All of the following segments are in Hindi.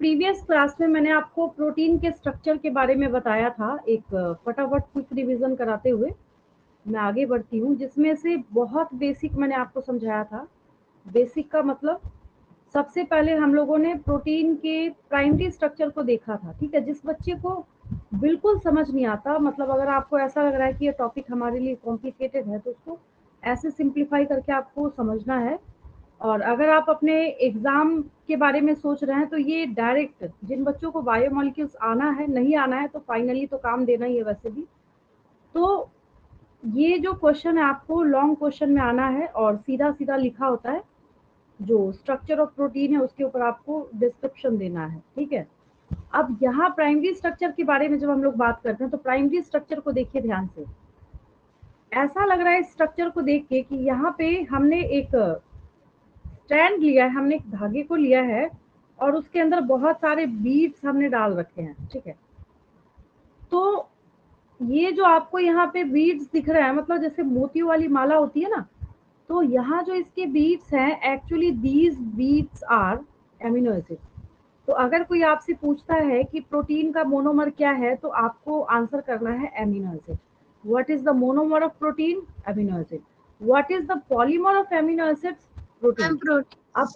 प्रीवियस क्लास में मैंने आपको प्रोटीन के स्ट्रक्चर के बारे में बताया था, एक फटाफट क्विक रिवीजन कराते हुए मैं आगे बढ़ती हूँ, जिसमें से बहुत बेसिक मैंने आपको समझाया था। बेसिक का मतलब सबसे पहले हम लोगों ने प्रोटीन के प्राइमरी स्ट्रक्चर को देखा था, ठीक है। जिस बच्चे को बिल्कुल समझ नहीं आता, मतलब अगर आपको ऐसा लग रहा है कि ये टॉपिक हमारे लिए कॉम्प्लिकेटेड है, तो उसको ऐसे सिंप्लीफाई करके आपको समझना है। और अगर आप अपने एग्जाम के बारे में सोच रहे हैं, तो ये डायरेक्ट जिन बच्चों को बायोमोलिक्यूल्स आना है, नहीं आना है तो फाइनली तो काम देना ही है वैसे भी। तो ये जो क्वेश्चन है आपको लॉन्ग क्वेश्चन में आना है और सीधा सीधा लिखा होता है, जो स्ट्रक्चर ऑफ प्रोटीन है उसके ऊपर आपको डिस्क्रिप्शन देना है, ठीक है। अब यहाँ प्राइमरी स्ट्रक्चर के बारे में जब हम लोग बात करते हैं, तो प्राइमरी स्ट्रक्चर को देखिए ध्यान से। ऐसा लग रहा है इस स्ट्रक्चर को देख के कि यहाँ पे हमने एक स्ट्रैंड लिया है, हमने एक धागे को लिया है और उसके अंदर बहुत सारे बीड्स हमने डाल रखे हैं, ठीक है। तो ये जो आपको यहाँ पे बीड्स दिख रहा है, मतलब जैसे मोतियों वाली माला होती है ना, तो यहाँ जो इसके बीड्स हैं, actually these beads are amino acid. तो अगर कोई आपसे पूछता है कि प्रोटीन का मोनोमर क्या है, तो आपको आंसर करना है amino acid. What is the monomer of protein? Amino acid. What is the polymer of amino acids? Protein. अब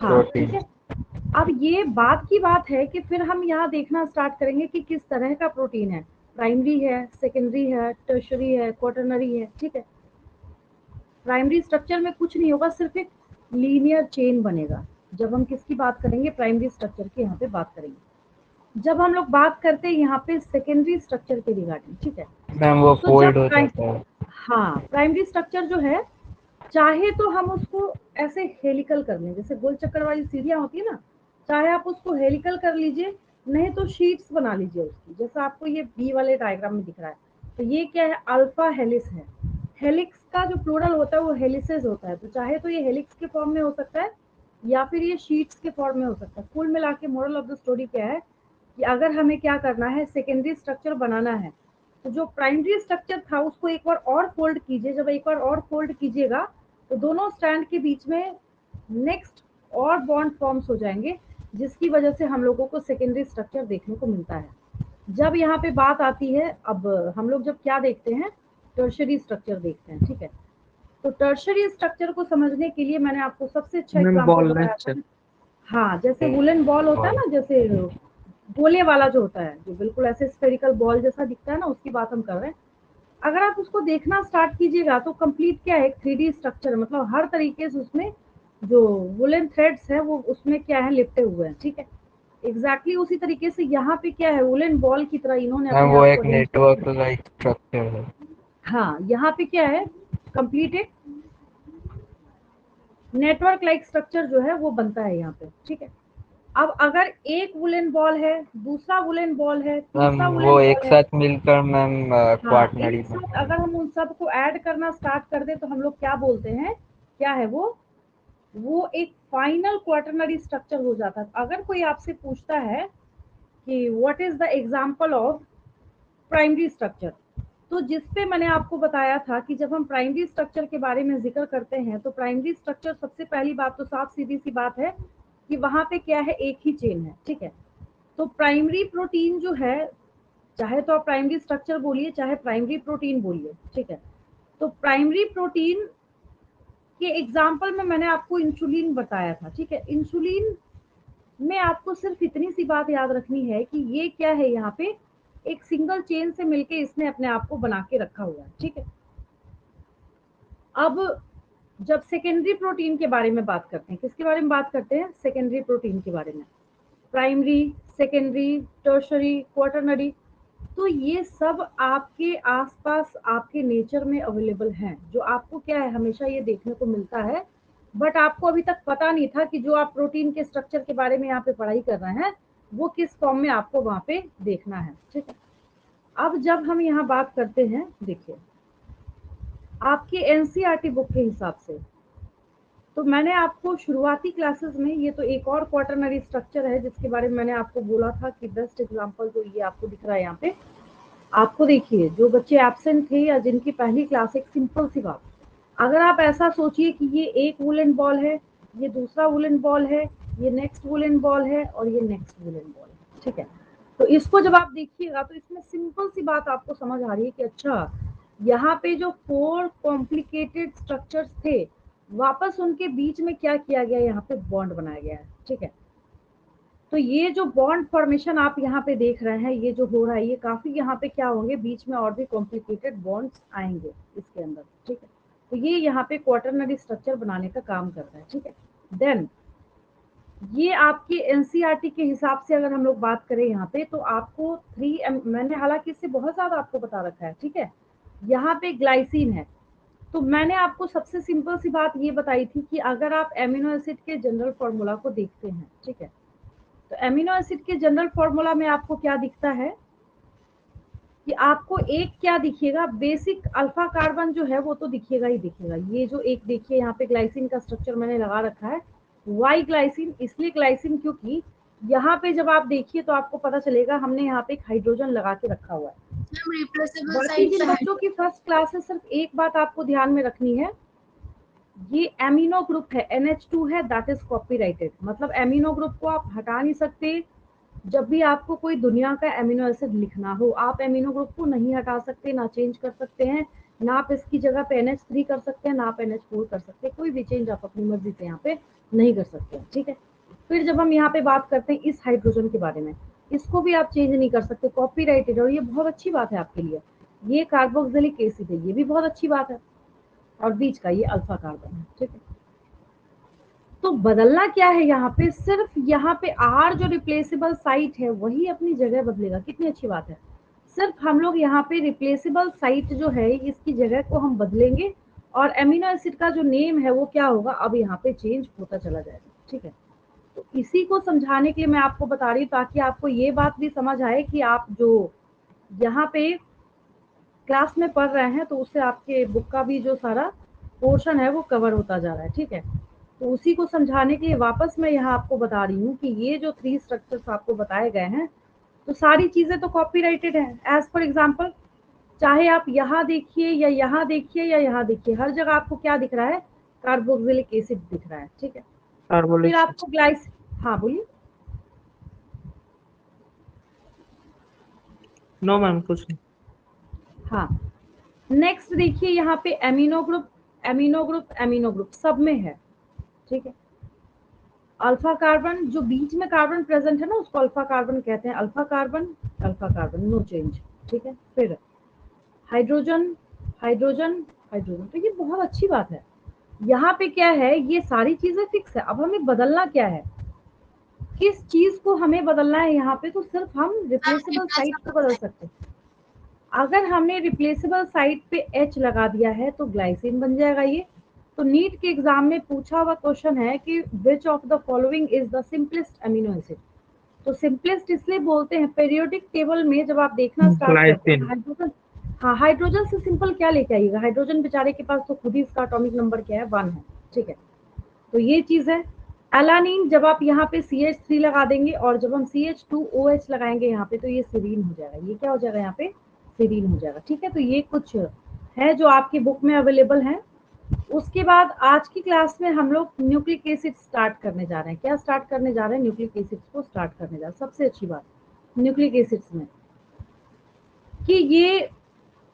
हाँ, ठीक प्रोटीन। है। अब ये बात की बात है कि फिर हम यहाँ देखना स्टार्ट करेंगे कि किस तरह का प्रोटीन है। प्राइमरी है, सेकेंडरी है, टर्शरी है, क्वाटरनरी है, ठीक है। प्राइमरी स्ट्रक्चर में कुछ नहीं होगा, सिर्फ एक लीनियर चेन बनेगा। जब हम किसकी बात करेंगे? प्राइमरी स्ट्रक्चर की यहाँ पे बात करेंगे। जब हम लोग बात करते हैं यहाँ पे सेकेंडरी स्ट्रक्चर के रिगार्डिंग, ठीक है। मैम वो तो फोल्ड जब हो जाता है। हाँ, प्राइमरी स्ट्रक्चर जो है, चाहे तो हम उसको ऐसे हेलिकल कर लें, जैसे गोल चक्कर वाली सीढ़ियाँ होती है ना, चाहे आप उसको हेलिकल कर लीजिए, नहीं तो शीट्स बना लीजिए उसकी, जैसा आपको ये बी वाले डायग्राम में दिख रहा है। तो ये क्या है? अल्फा हेलिक्स है। हेलिक्स का जो प्लूरल होता है वो हेलिसेस होता है, तो चाहे तो ये हेलिक्स के फॉर्म में हो सकता है या फिर ये शीट्स के फॉर्म में हो सकता है। कुल मिला के मोरल ऑफ द स्टोरी क्या है कि अगर हमें क्या करना है, सेकेंडरी स्ट्रक्चर बनाना है, तो जो प्राइमरी स्ट्रक्चर था उसको एक बार और फोल्ड कीजिए। जब एक बार और फोल्ड कीजिएगा, तो दोनों स्ट्रैंड के बीच में नेक्स्ट और बॉन्ड फॉर्म्स हो जाएंगे, जिसकी वजह से हम लोगों को सेकेंडरी स्ट्रक्चर देखने को मिलता है। जब यहाँ पे बात आती है, अब हम लोग जब क्या देखते हैं, टर्शरी स्ट्रक्चर देखते हैं, ठीक है। तो टर्शरी स्ट्रक्चर को समझने के लिए मैंने आपको सबसे अच्छा मैम एग्जांपल बॉल बताया नेक्स्ट। था। हाँ, जैसे वुलन बॉल होता है ना, जैसे गोले वाला जो होता है, जो बिल्कुल ऐसे स्फेरिकल बॉल जैसा दिखता है ना, उसकी बात हम कर रहे हैं। अगर आप उसको देखना स्टार्ट कीजिएगा, तो कंप्लीट क्या है, 3D स्ट्रक्चर, मतलब हर तरीके से उसमें जो वुलन थ्रेड्स है वो उसमें क्या है, लिपटे हुए हैं, ठीक है। एग्जैक्टली उसी तरीके से यहाँ पे क्या है, वुलन बॉल की तरह इन्होंने मैम अपने वो आप को एक अरेंज नेटवर्क किया। लाइक स्ट्रक्चर है। हाँ, यहाँ पे क्या है, कंप्लीट एक नेटवर्क लाइक स्ट्रक्चर जो है वो बनता है यहाँ पे, ठीक है। अब अगर एक वुलन बॉल है, दूसरा वुलन बॉल है, मैम तीसरा वो वुलन एक बॉल है, साथ मिलकर मैम हाँ, क्वाटनरी एक साथ बनता अगर है। हम उन सबको ऐड करना स्टार्ट कर दे, तो हम लोग क्या बोलते हैं, क्या है वो एक फाइनल क्वाटरनरी स्ट्रक्चर हो जाता है। अगर कोई आपसे पूछता है कि what is the example of primary structure, तो जिसपे मैंने आपको बताया था कि जब हम प्राइमरी स्ट्रक्चर के बारे में जिक्र करते हैं, तो प्राइमरी स्ट्रक्चर सबसे पहली बात तो साफ सीधी सी बात है कि वहां पे क्या है, एक ही चेन है, ठीक है। तो प्राइमरी प्रोटीन जो है, चाहे तो आप प्राइमरी स्ट्रक्चर बोलिए, चाहे प्राइमरी प्रोटीन बोलिए, ठीक है। तो प्राइमरी प्रोटीन के एग्जाम्पल में मैंने आपको इंसुलिन बताया था, ठीक है। इंसुलिन में आपको सिर्फ इतनी सी बात याद रखनी है कि ये क्या है, यहाँ पे एक सिंगल चेन से मिलके इसने अपने आप को बना के रखा हुआ है, ठीक है। अब जब सेकेंडरी प्रोटीन के बारे में बात करते हैं, किसके बारे में बात करते हैं, सेकेंडरी प्रोटीन के बारे में। प्राइमरी, सेकेंडरी, टर्शरी, क्वाटरनरी, तो ये सब आपके आसपास आपके नेचर में अवेलेबल हैं, जो आपको क्या है, हमेशा ये देखने को मिलता है। बट आपको अभी तक पता नहीं था कि जो आप प्रोटीन के स्ट्रक्चर के बारे में यहाँ पे पढ़ाई कर रहे हैं, वो किस फॉर्म में आपको वहाँ पे देखना है, ठीक है। अब जब हम यहाँ बात करते हैं, देखिए आपकी एनसीईआरटी बुक के हिसाब से, तो मैंने आपको शुरुआती क्लासेस में, ये तो एक और क्वाटरनरी स्ट्रक्चर है जिसके बारे में मैंने आपको बोला था कि बेस्ट एग्जांपल तो ये आपको दिख रहा है यहाँ पे। आपको देखिए, जो बच्चे एब्सेंट थे या जिनकी पहली क्लास, एक सिंपल सी बात, अगर आप ऐसा सोचिए कि ये एक वुलन बॉल है, ये दूसरा वुलन बॉल है, ये नेक्स्ट वुलन बॉल है और ये नेक्स्ट वुलन बॉल है, ठीक है। तो इसको जब आप देखिएगा तो इसमें सिंपल सी बात आपको समझ आ रही है कि अच्छा यहाँ पे जो 4 कॉम्प्लिकेटेड स्ट्रक्चर्स थे, वापस उनके बीच में क्या किया गया, यहाँ पे बॉन्ड बनाया गया है, ठीक है। तो ये जो बॉन्ड फॉर्मेशन आप यहाँ पे देख रहे हैं, ये जो हो रहा है, ये काफी यहाँ पे क्या होंगे, बीच में और भी कॉम्प्लिकेटेड बॉन्ड्स आएंगे इसके अंदर, ठीक है। तो ये यहाँ पे क्वाटरनरी स्ट्रक्चर बनाने का काम करता है, ठीक है। देन ये आपकी एनसीईआरटी के हिसाब से अगर हम लोग बात करें यहाँ पे, तो आपको 3 मैंने हालांकि इससे बहुत ज्यादा आपको बता रखा है, ठीक है। यहाँ पे ग्लाइसिन है, तो मैंने आपको सबसे सिंपल सी बात ये बताई थी कि अगर आप एमिनो एसिड के जनरल फॉर्मूला को देखते हैं, ठीक है, तो एमिनो एसिड के जनरल फॉर्मूला में आपको क्या दिखता है कि आपको एक क्या दिखेगा, बेसिक अल्फा कार्बन जो है वो तो दिखेगा ही दिखेगा। ये जो एक देखिए यहाँ पे ग्लाइसिन का स्ट्रक्चर मैंने लगा रखा है, वाई ग्लाइसिन, इसलिए ग्लाइसिन क्योंकि यहाँ पे जब आप देखिए तो आपको पता चलेगा हमने यहाँ पे एक हाइड्रोजन लगा के रखा हुआ है। बाकी जिन बच्चों की फर्स्ट क्लास है, सिर्फ एक बात आपको ध्यान में रखनी है, ये एमिनो ग्रुप है, NH2 है, दैट इज कॉपीराइटेड, मतलब एमिनो ग्रुप को आप हटा नहीं सकते। जब भी आपको कोई दुनिया का एमिनो एसिड लिखना हो, आप एमिनो ग्रुप को नहीं हटा सकते, ना चेंज कर सकते हैं, ना आप इसकी जगह पे NH3 कर सकते हैं, ना आप NH4 कर सकते हैं, कोई भी चेंज आप अपनी मर्जी से यहाँ पे नहीं कर सकते, ठीक है। फिर जब हम यहाँ पे बात करते हैं इस हाइड्रोजन के बारे में, इसको भी आप चेंज नहीं कर सकते, कॉपीराइटेड, और ये बहुत अच्छी बात है आपके लिए। ये कार्बोक्सिलिक एसिड है, ये भी बहुत अच्छी बात है, और बीच का ये अल्फा कार्बन है, ठीक है। तो बदलना क्या है यहाँ पे, सिर्फ यहाँ पे आर जो रिप्लेसेबल साइट है वही अपनी जगह बदलेगा, कितनी अच्छी बात है। सिर्फ हम लोग यहाँ पे रिप्लेसेबल साइट जो है इसकी जगह को हम बदलेंगे, और एमिनो एसिड का जो नेम है वो क्या होगा, अब यहाँ पे चेंज होता चला जाएगा, ठीक है। तो इसी को समझाने के लिए मैं आपको बता रही हूँ, ताकि आपको ये बात भी समझ आए कि आप जो यहाँ पे क्लास में पढ़ रहे हैं तो उससे आपके बुक का भी जो सारा पोर्शन है वो कवर होता जा रहा है, ठीक है। तो उसी को समझाने के लिए वापस मैं यहाँ आपको बता रही हूँ कि ये जो 3 स्ट्रक्चर्स आपको बताए गए हैं, तो सारी चीजें तो कॉपीराइटेड है। एज फॉर एग्जाम्पल, चाहे आप यहाँ देखिए या यहाँ देखिए या यहाँ देखिए, हर जगह आपको क्या दिख रहा है, कार्बोक्सिलिक एसिड दिख रहा है, ठीक है। फिर आपको ग्लाइस, हाँ बोलिए। नो मैम कुछ नहीं। हाँ, नेक्स्ट देखिए यहाँ पे amino group, amino group, amino group सब में है, ठीक है। अल्फा कार्बन, जो बीच में कार्बन प्रेजेंट है ना, उसको अल्फा कार्बन कहते हैं, alpha carbon, alpha carbon, no change, ठीक है। फिर हाइड्रोजन, हाइड्रोजन, हाइड्रोजन, तो ये बहुत अच्छी बात है। यहाँ पे क्या है, ये सारी चीजें फिक्स है, अब हमें बदलना क्या है, किस चीज को हमें बदलना है यहाँ पे, तो सिर्फ हम रिप्लेसेबल साइट को बदल सकते हैं। अगर हमने रिप्लेसेबल साइट पे H लगा दिया है तो ग्लाइसिन बन जाएगा ये। तो नीट के एग्जाम में पूछा हुआ क्वेश्चन है कि which of the following is the simplest amino acid. तो सिंपलेस्ट इसलिए बोलते हैं, पीरियोडिक टेबल में जब आप देखना स्टार्ट करते हैं, ग्लाइसिन। हाइड्रोजन, हाँ हाइड्रोजन से सिंपल क्या लेके आइएगा, हाइड्रोजन बेचारे के पास तो खुद ही इसका एटॉमिक नंबर क्या है, 1 है, ठीक है। तो ये चीज है। एलानीन, जब आप यहाँ पे CH3 लगा देंगे और जब हम CH2OH लगाएंगे यहाँ पे, तो ये सीरीन हो जाएगा, ये क्या हो जाएगा यहाँ पे, सीरीन हो जाएगा, ठीक है। तो ये कुछ है जो आपकी बुक में अवेलेबल है। उसके बाद आज की क्लास में हम लोग न्यूक्लिक एसिड स्टार्ट करने जा रहे हैं। क्या स्टार्ट करने जा रहे हैं, न्यूक्लिक एसिड्स को स्टार्ट करने जा रहे हैं। सबसे अच्छी बात न्यूक्लिक एसिड्स में कि ये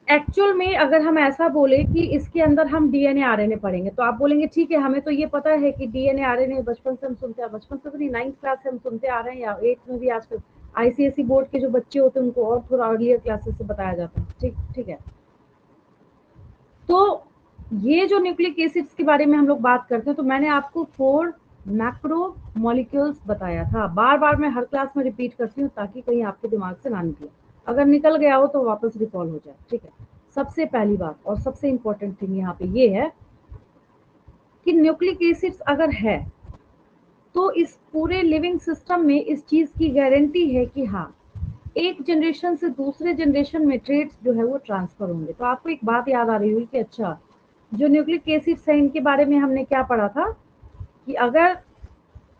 एक्चुअल में अगर हम ऐसा बोले कि इसके अंदर हम डीएनए आरएनए पढ़ेंगे, तो आप बोलेंगे ठीक है, हमें तो ये पता है कि डीएनए आरएनए बचपन से हम सुनते हैं, बचपन से भी 9th क्लास से हम सुनते आ रहे हैं, या 8th में भी आजकल आईसीएसई बोर्ड के जो बच्चे होते हैं उनको और थोड़ा अर्लियर क्लासेस से बताया जाता है, ठीक ठीक है। तो ये जो न्यूक्लिक एसिड्स के बारे में हम लोग बात करते हैं, तो मैंने आपको 4 मैक्रो मॉलिक्यूल्स बताया था, बार बार मैं हर क्लास में रिपीट करती हूँ ताकि कहीं आपके दिमाग से ना निकले, अगर निकल गया हो तो वापस रिकॉल हो जाए, ठीक है। सबसे पहली बात और सबसे इंपॉर्टेंट थिंग यहाँ पे ये है कि न्यूक्लिक एसिड्स अगर है तो इस पूरे लिविंग सिस्टम में इस चीज की गारंटी है कि हाँ, एक जनरेशन से दूसरे जनरेशन में ट्रेड्स जो है वो ट्रांसफर होंगे। तो आपको एक बात याद आ रही होगी कि अच्छा, जो न्यूक्लिक एसिड्स है इनके बारे में हमने क्या पढ़ा था कि अगर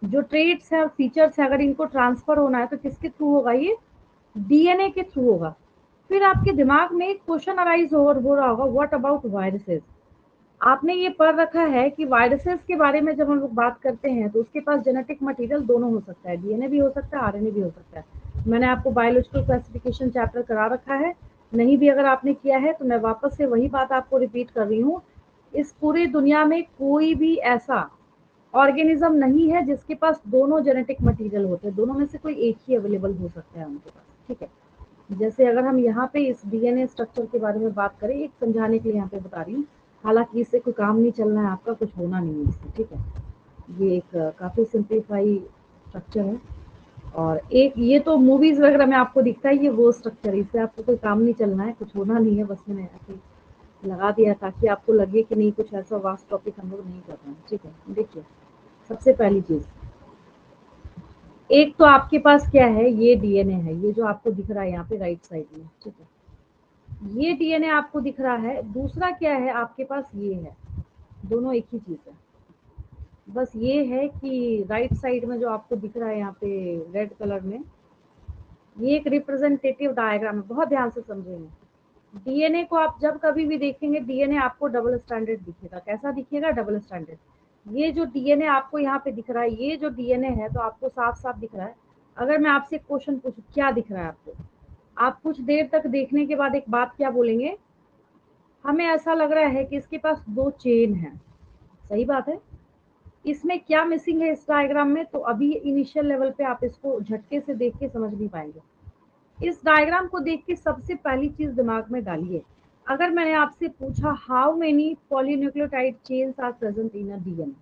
जो ट्रेड्स है, फीचर्स है, अगर इनको ट्रांसफर होना है तो किसके थ्रू होगा, ये डीएनए के थ्रू होगा। फिर आपके दिमाग में एक क्वेश्चन अराइज हो रहा होगा, व्हाट अबाउट वायरसेस। आपने ये पढ़ रखा है कि वायरसेस के बारे में जब हम लोग बात करते हैं तो उसके पास जेनेटिक मटेरियल दोनों हो सकता है, डीएनए भी हो सकता है, आरएनए भी हो सकता है। मैंने आपको बायोलॉजिकल क्लासिफिकेशन चैप्टर करा रखा है, नहीं भी अगर आपने किया है तो मैं वापस से वही बात आपको रिपीट कर रही हूँ। इस पूरी दुनिया में कोई भी ऐसा ऑर्गेनिज्म नहीं है जिसके पास दोनों जेनेटिक मटेरियल होते हैं, दोनों में से कोई एक ही अवेलेबल हो सकता है उनके पास, ठीक है। जैसे अगर हम यहाँ पे इस डीएनए स्ट्रक्चर के बारे में बात करें, एक समझाने के लिए यहाँ पे बता रही हूँ, हालांकि इससे कोई काम नहीं चलना है आपका, कुछ होना नहीं है इससे, ठीक है। ये एक काफ़ी सिंप्लीफाई स्ट्रक्चर है, और एक ये तो मूवीज वगैरह में आपको दिखता है, ये वो स्ट्रक्चर है, इससे आपको कोई काम नहीं चलना है, कुछ होना नहीं है, बस मैंने ऐसे लगा दिया ताकि आपको लगे कि नहीं कुछ ऐसा वास्ट टॉपिक हम लोग नहीं कर रहे हैं, ठीक है। देखिए, सबसे पहली चीज़, एक तो आपके पास क्या है, ये डीएनए है, ये जो आपको दिख रहा है यहाँ पे राइट साइड में, ठीक है। ये डीएनए आपको दिख रहा है। दूसरा क्या है आपके पास, ये है, दोनों एक ही चीज़ है। बस ये है कि राइट साइड में जो आपको दिख रहा है यहाँ पे रेड कलर में, ये एक रिप्रेजेंटेटिव डायग्राम है, बहुत ध्यान से समझेंगे। डीएनए को आप जब कभी भी देखेंगे, डीएनए आपको डबल स्टैंडर्ड दिखेगा। कैसा दिखेगा? Double standard. ये जो डीएनए आपको यहाँ पे दिख रहा है, ये जो डीएनए है, तो आपको साफ साफ दिख रहा है। अगर मैं आपसे एक क्वेश्चन पूछूं, क्या दिख रहा है आपको? आप कुछ देर तक देखने के बाद एक बात क्या बोलेंगे? हमें ऐसा लग रहा है कि इसके पास दो चेन है। सही बात है। इसमें क्या मिसिंग है इस डायग्राम में? तो अभी इनिशियल लेवल पे आप इसको झटके से देख के समझ नहीं पाएंगे। इस डायग्राम को देख के सबसे पहली चीज दिमाग में डालिए, अगर मैंने आपसे पूछा how many polynucleotide chains are present in a DNA,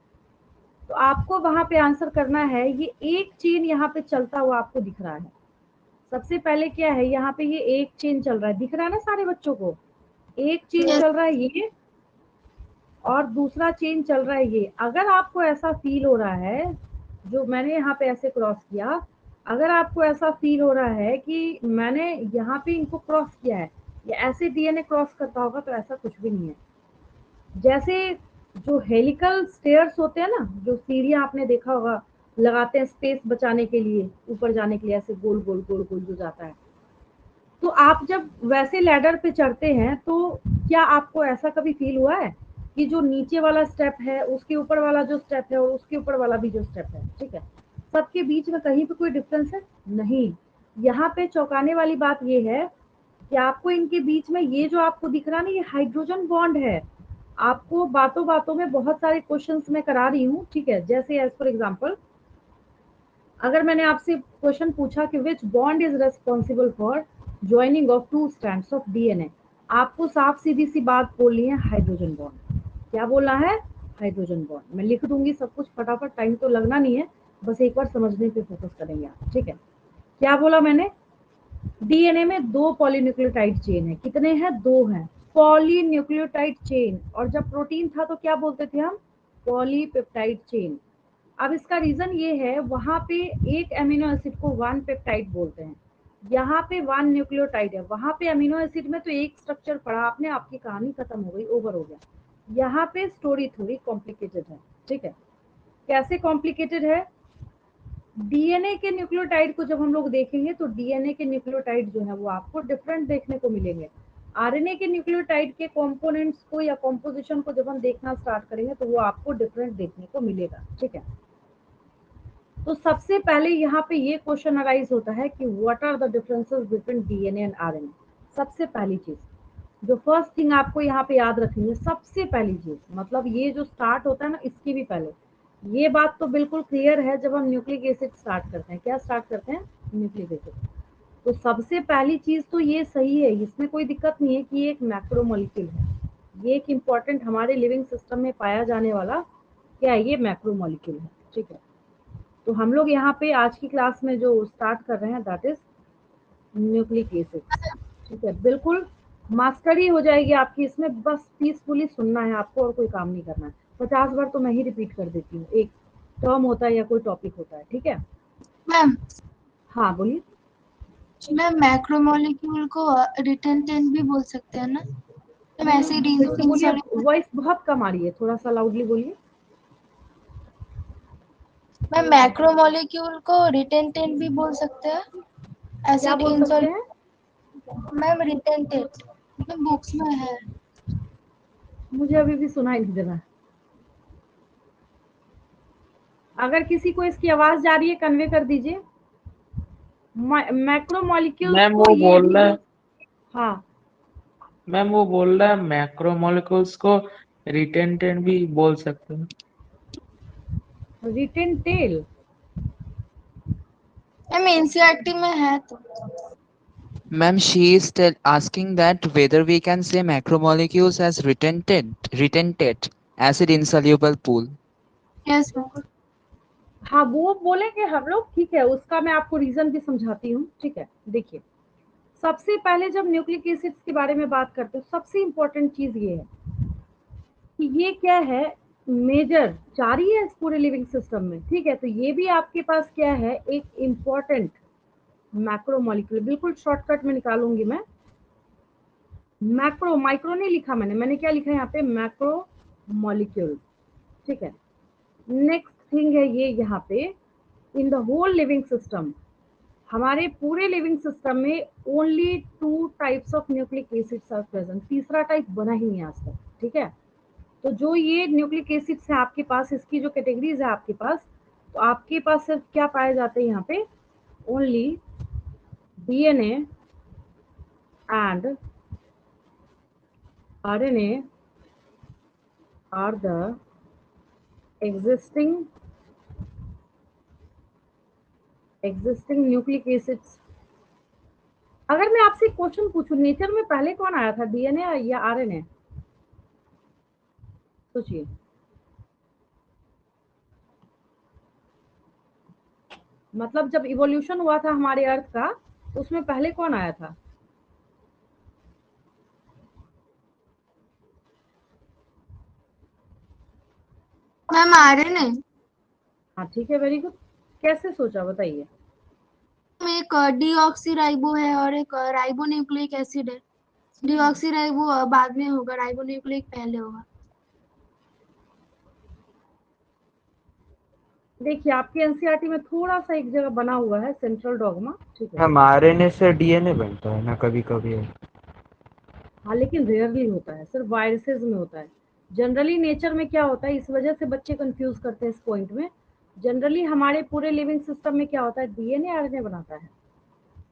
तो आपको वहां पे आंसर करना है ये एक चेन यहाँ पे चलता हुआ आपको दिख रहा है। सबसे पहले क्या है, यहाँ पे ये एक चेन चल रहा है, दिख रहा है ना सारे बच्चों को? एक चेन चल रहा है ये, और दूसरा चेन चल रहा है ये। अगर आपको ऐसा फील हो रहा है, जो मैंने यहाँ पे ऐसे क्रॉस किया, अगर आपको ऐसा फील हो रहा है कि मैंने यहाँ पे इनको क्रॉस किया है, या ऐसे डीएनए क्रॉस करता होगा, तो ऐसा कुछ भी नहीं है। जैसे जो हेलिकल स्टेयर्स होते हैं ना, जो सीढ़ियां आपने देखा होगा, लगाते हैं स्पेस बचाने के लिए, ऊपर जाने के लिए, ऐसे गोल गोल गोल गोल जो जाता है, तो आप जब वैसे लैडर पे चढ़ते हैं तो क्या आपको ऐसा कभी फील हुआ है कि जो नीचे वाला स्टेप है, उसके ऊपर वाला जो स्टेप है, और उसके ऊपर वाला भी जो स्टेप है, ठीक है, सबके बीच में कहीं पे कोई डिफरेंस है? नहीं। यहाँ पे चौंकाने वाली बात ये है कि आपको इनके बीच में ये जो आपको दिख रहा है ना, ये हाइड्रोजन बॉन्ड है। आपको बातों बातों में बहुत सारे क्वेश्चंस मैं करा रही हूँ, ठीक है। जैसे एज फॉर एग्जांपल, अगर मैंने आपसे क्वेश्चन पूछा कि विच bond is responsible for joining of two strands of DNA, आपको साफ सीधी सी बात बोलनी है, हाइड्रोजन बॉन्ड। क्या बोलना है? Hydrogen bond. मैं लिख दूंगी सब कुछ फटाफट, टाइम तो लगना नहीं है, बस एक बार समझने पे फोकस करेंगे आप, ठीक है। क्या बोला मैंने? डीएनए में दो पॉलीन्यूक्लियोटाइड चेन है। कितने हैं? दो हैं, पॉलीन्यूक्लियोटाइड चेन। और जब प्रोटीन था तो क्या बोलते थे हम? Polypeptide chain. अब इसका रीजन ये है, वहां पे एक अमीनो एसिड को वन पेप्टाइड बोलते हैं, यहाँ पे वन न्यूक्लियोटाइड है। वहां पे अमीनो एसिड में तो एक स्ट्रक्चर पढ़ा आपने, आपकी कहानी खत्म हो गई, ओवर हो गया। यहाँ पे स्टोरी थोड़ी कॉम्प्लिकेटेड है, ठीक है। कैसे कॉम्प्लिकेटेड है? डीएनए के न्यूक्लियोटाइड को जब हम लोग देखेंगे तो डीएनए के न्यूक्लियोटाइड जो है वो आपको डिफरेंट देखने को मिलेंगे। आरएनए के न्यूक्लियोटाइड के कंपोनेंट्स को या कॉम्पोजिशन को जब हम देखना स्टार्ट करेंगे तो वो आपको डिफरेंट देखने को मिलेगा, ठीक है। तो सबसे पहले यहाँ पे ये क्वेश्चन अराइज होता है कि what are the differences between DNA and RNA. सबसे पहली चीज, जो फर्स्ट थिंग आपको यहाँ पे याद रखनी है, सबसे पहली चीज, मतलब ये जो स्टार्ट होता है ना, इसकी भी पहले ये बात तो बिल्कुल क्लियर है, जब हम न्यूक्लिक एसिड स्टार्ट करते हैं, क्या स्टार्ट करते हैं? Nucleic acid. तो सबसे पहली चीज तो ये सही है, इसमें कोई दिक्कत नहीं है कि ये एक मैक्रोमोलिक्यूल है। ये एक इम्पॉर्टेंट हमारे लिविंग सिस्टम में पाया जाने वाला क्या है? ये मैक्रोमोलिक्यूल है, ठीक है। तो हम लोग यहाँ पे आज की क्लास में जो स्टार्ट कर रहे हैं, दैट इज न्यूक्लिक एसिड, ठीक है। बिल्कुल मास्टरी हो जाएगी आपकी इसमें, बस पीसफुली सुनना है आपको और कोई काम नहीं करना है। 50 बार तो मैं ही रिपीट कर देती हूँ, एक टर्म होता है या कोई टॉपिक होता है, ठीक है। मैम हाँ बोलिए। मैम मैक्रोमोलेक्यूल को रिटर्न टेन भी बोल सकते हैं ना? मैम ऐसे फिर से बोलिए, इंसोल्यूबल। वॉइस बहुत कम आ रही है, थोड़ा सा लाउडली बोलिए। मैम मैक्रोमोलेक्यूल को रिटर्न टेन भी बोल सकते हैं? क्या एसिड बोल सकते हैं? Insoluble. Ma'am return ten ma'am books में है। मुझे अभी भी सुनाई नहीं दे रहा है। अगर किसी को इसकी आवाज जा रही है कन्वे कर दीजिए। मैक्रोमोलिक्यूल्स मैम को वो ये बोल रहा है, हाँ, मैम वो बोल रहा है मैक्रोमोलिक्यूल्स को रिटेंटेंट भी बोल सकते हैं। Retain tell. मैम एनसीईआरटी में है तो। Ma'am, she is asking that whether we can say macromolecules as retentate acid insoluble pool. Yes ma'am. हाँ, वो बोलेंगे हम लोग, ठीक है, उसका मैं आपको रीजन भी समझाती हूँ। ठीक है, देखिए, सबसे पहले जब न्यूक्लिक एसिड्स के बारे में बात करते हैं, सबसे इंपॉर्टेंट चीज ये है कि ये क्या है, मेजर 4 ही है इस पूरे लिविंग सिस्टम में। ठीक है, तो ये भी आपके पास क्या है, एक इम्पॉर्टेंट मैक्रोमोलिक्यूल। बिल्कुल शॉर्टकट में निकालूंगी मैं। मैक्रो, माइक्रो नहीं लिखा मैंने क्या लिखा है यहाँ पे, मैक्रो मॉलिक्यूल। ठीक है, नेक्स्ट थिंग है ये यहाँ पे, in the whole living system, हमारे पूरे लिविंग सिस्टम में only 2 types of nucleic acids are present. तीसरा टाइप बना ही नहीं आज तक। ठीक है, तो जो ये न्यूक्लिक एसिड्स है आपके पास, इसकी जो कैटेगरीज है आपके पास, तो आपके पास सिर्फ क्या पाए जाते हैं यहाँ पे, only DNA and RNA are the existing nucleic acids. अगर मैं आपसे क्वेश्चन पूछूं, नेचर में पहले कौन आया था, डीएनए या आरएनए? सोचिए। मतलब जब इवोल्यूशन हुआ था हमारे अर्थ का, तो उसमें पहले कौन आया था? Ma'am RNA. हाँ, ठीक है, वेरी गुड। कैसे सोचा, बताइए। एक डीऑक्सीराइबो है और एक राइबोन्यूक्लिक एसिड है। डीऑक्सीराइबो बाद में होगा, राइबोन्यूक्लिक पहले होगा। देखिए, आपके एनसीईआरटी में थोड़ा सा एक जगह बना हुआ है सेंट्रल डॉगमा। ठीक है, मैम आरएनए से डीएनए बनता है ना कभी कभी। हाँ, लेकिन रेयरली होता है, सिर्फ वायरसेस में होता है। जनरली नेचर में क्या होता है, इस वजह से बच्चे कंफ्यूज करते हैं इस पॉइंट में। जनरली हमारे पूरे लिविंग सिस्टम में क्या होता है, डीएनए आरएनए बनाता है,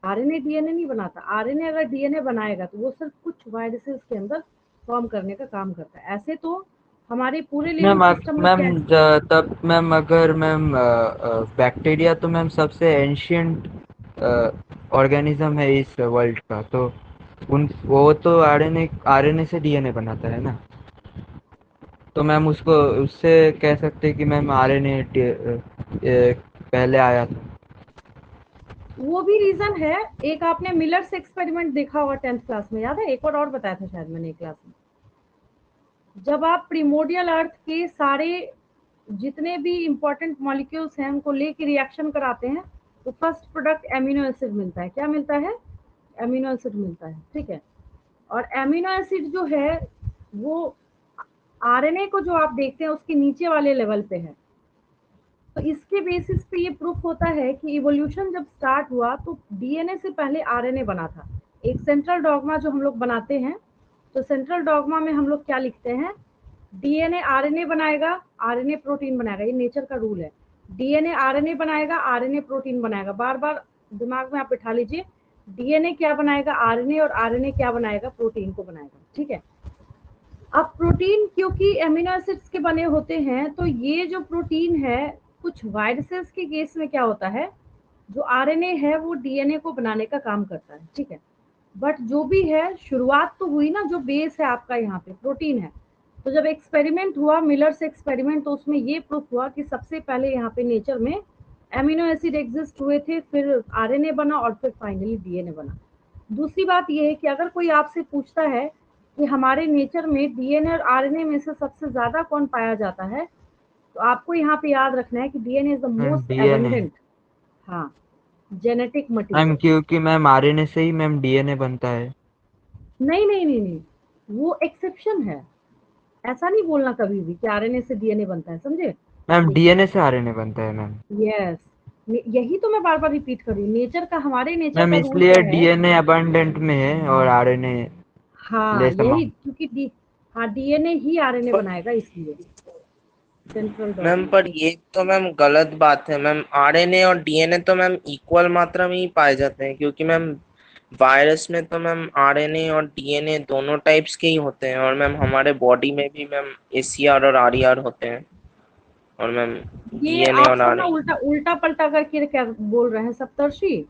आरएनए डीएनए नहीं बनाता। आरएनए अगर डीएनए बनाएगा तो वो सिर्फ कुछ वायरसेस के अंदर फॉर्म करने का काम करता है। ऐसे तो हमारे पूरे लिविंग सिस्टम में मैम क्या, तब मैम अगर मैम बैक्टीरिया तो मैम सबसे एंशियंट ऑर्गेनिज्म है इस वर्ल्ड का, तो वो तो आरएनए से डीएनए बनाता है ना, तो मैम उसको उससे कह सकते हैं कि मैम आरएनए पहले आया था। वो भी रीजन है। एक आपने मिलर्स एक्सपेरिमेंट देखा होगा 10th क्लास में, याद है? एक और बताया था शायद मैंने क्लास में। जब आप प्रीमोडियल अर्थ के सारे जितने भी इंपॉर्टेंट मॉलिक्यूल्स हैं उनको लेके रिएक्शन कराते हैं, तो फर्स्ट प्रोडक्ट एमिनो एसिड मिलता है। क्या मिलता है? एमिनो एसिड मिलता है। ठीक है, और एमिनो एसिड जो है वो आरएनए को जो आप देखते हैं उसके नीचे वाले लेवल पे है। तो इसके बेसिस पे ये प्रूफ होता है कि इवोल्यूशन जब स्टार्ट हुआ तो डीएनए से पहले आरएनए बना था। एक सेंट्रल डॉगमा जो हम लोग बनाते हैं, तो सेंट्रल डॉगमा में हम लोग क्या लिखते हैं, डीएनए आरएनए बनाएगा, आरएनए प्रोटीन बनाएगा। ये नेचर का रूल है। डीएनए आरएनए बनाएगा, आरएनए प्रोटीन बनाएगा। बार बार दिमाग में आप बिठा लीजिए, डीएनए क्या बनाएगा, आरएनए, और आरएनए क्या बनाएगा, प्रोटीन को बनाएगा। ठीक है, अब प्रोटीन क्योंकि एमिनो एसिड्स के बने होते हैं, तो ये जो प्रोटीन है, कुछ वायरसेस के केस में क्या होता है, जो आरएनए है वो डीएनए को बनाने का काम करता है। ठीक है, बट जो भी है, शुरुआत तो हुई ना, जो बेस है आपका यहाँ पे प्रोटीन है। तो जब एक्सपेरिमेंट हुआ, मिलर्स एक्सपेरिमेंट, तो उसमें ये प्रूफ हुआ कि सबसे पहले यहाँ पे नेचर में एमिनो एसिड एग्जिस्ट हुए थे, फिर आरएनए बना, और फिर फाइनली डीएनए बना। दूसरी बात ये है कि अगर कोई आपसे पूछता है कि हमारे नेचर में डीएनए और आरएनए में से सबसे ज्यादा कौन पाया जाता है, तो आपको यहाँ पे याद रखना है कि DNA is the most DNA abundant, हाँ, जेनेटिक मैम, मटेरियल। क्योंकि मैम आरएनए से ही मैम डीएनए बनता है। नहीं नहीं नहीं नहीं, वो एक्सेप्शन है। ऐसा नहीं बोलना कभी भी कि आरएनए से डीएनए बनता है, समझे? मैम देखिए, डीएनए से आरएनए बनता है मैम। यस, यही तो मैं बार बार रिपीट कर रही हूँ। नेचर का, हमारे नेचर मैम का रूल इसलिए क्या है, डीएनए अबंडेंट में है और आरएनए हाँ, लेस यही अमाउंट। क्योंकि हाँ, डीएनए ही आरएनए बनाएगा, इसलिए सेंट्रल मैम डॉग्मा। पर ये तो मैम गलत बात है मैम। आरएनए और डीएनए तो मैम इक्वल मात्रा में ही पाए जाते हैं, क्योंकि मैम वायरस में तो मैम आरएनए और डीएनए दोनों टाइप्स के ही होते हैं, और मैम हमारे बॉडी में भी मैम एसीआर और आरईआर होते हैं, और मैम ये डीएनए आप और सब ना आरएनए। उल्टा उल्टा पलटा करके क्या बोल रहे हैं सप्तर्षि।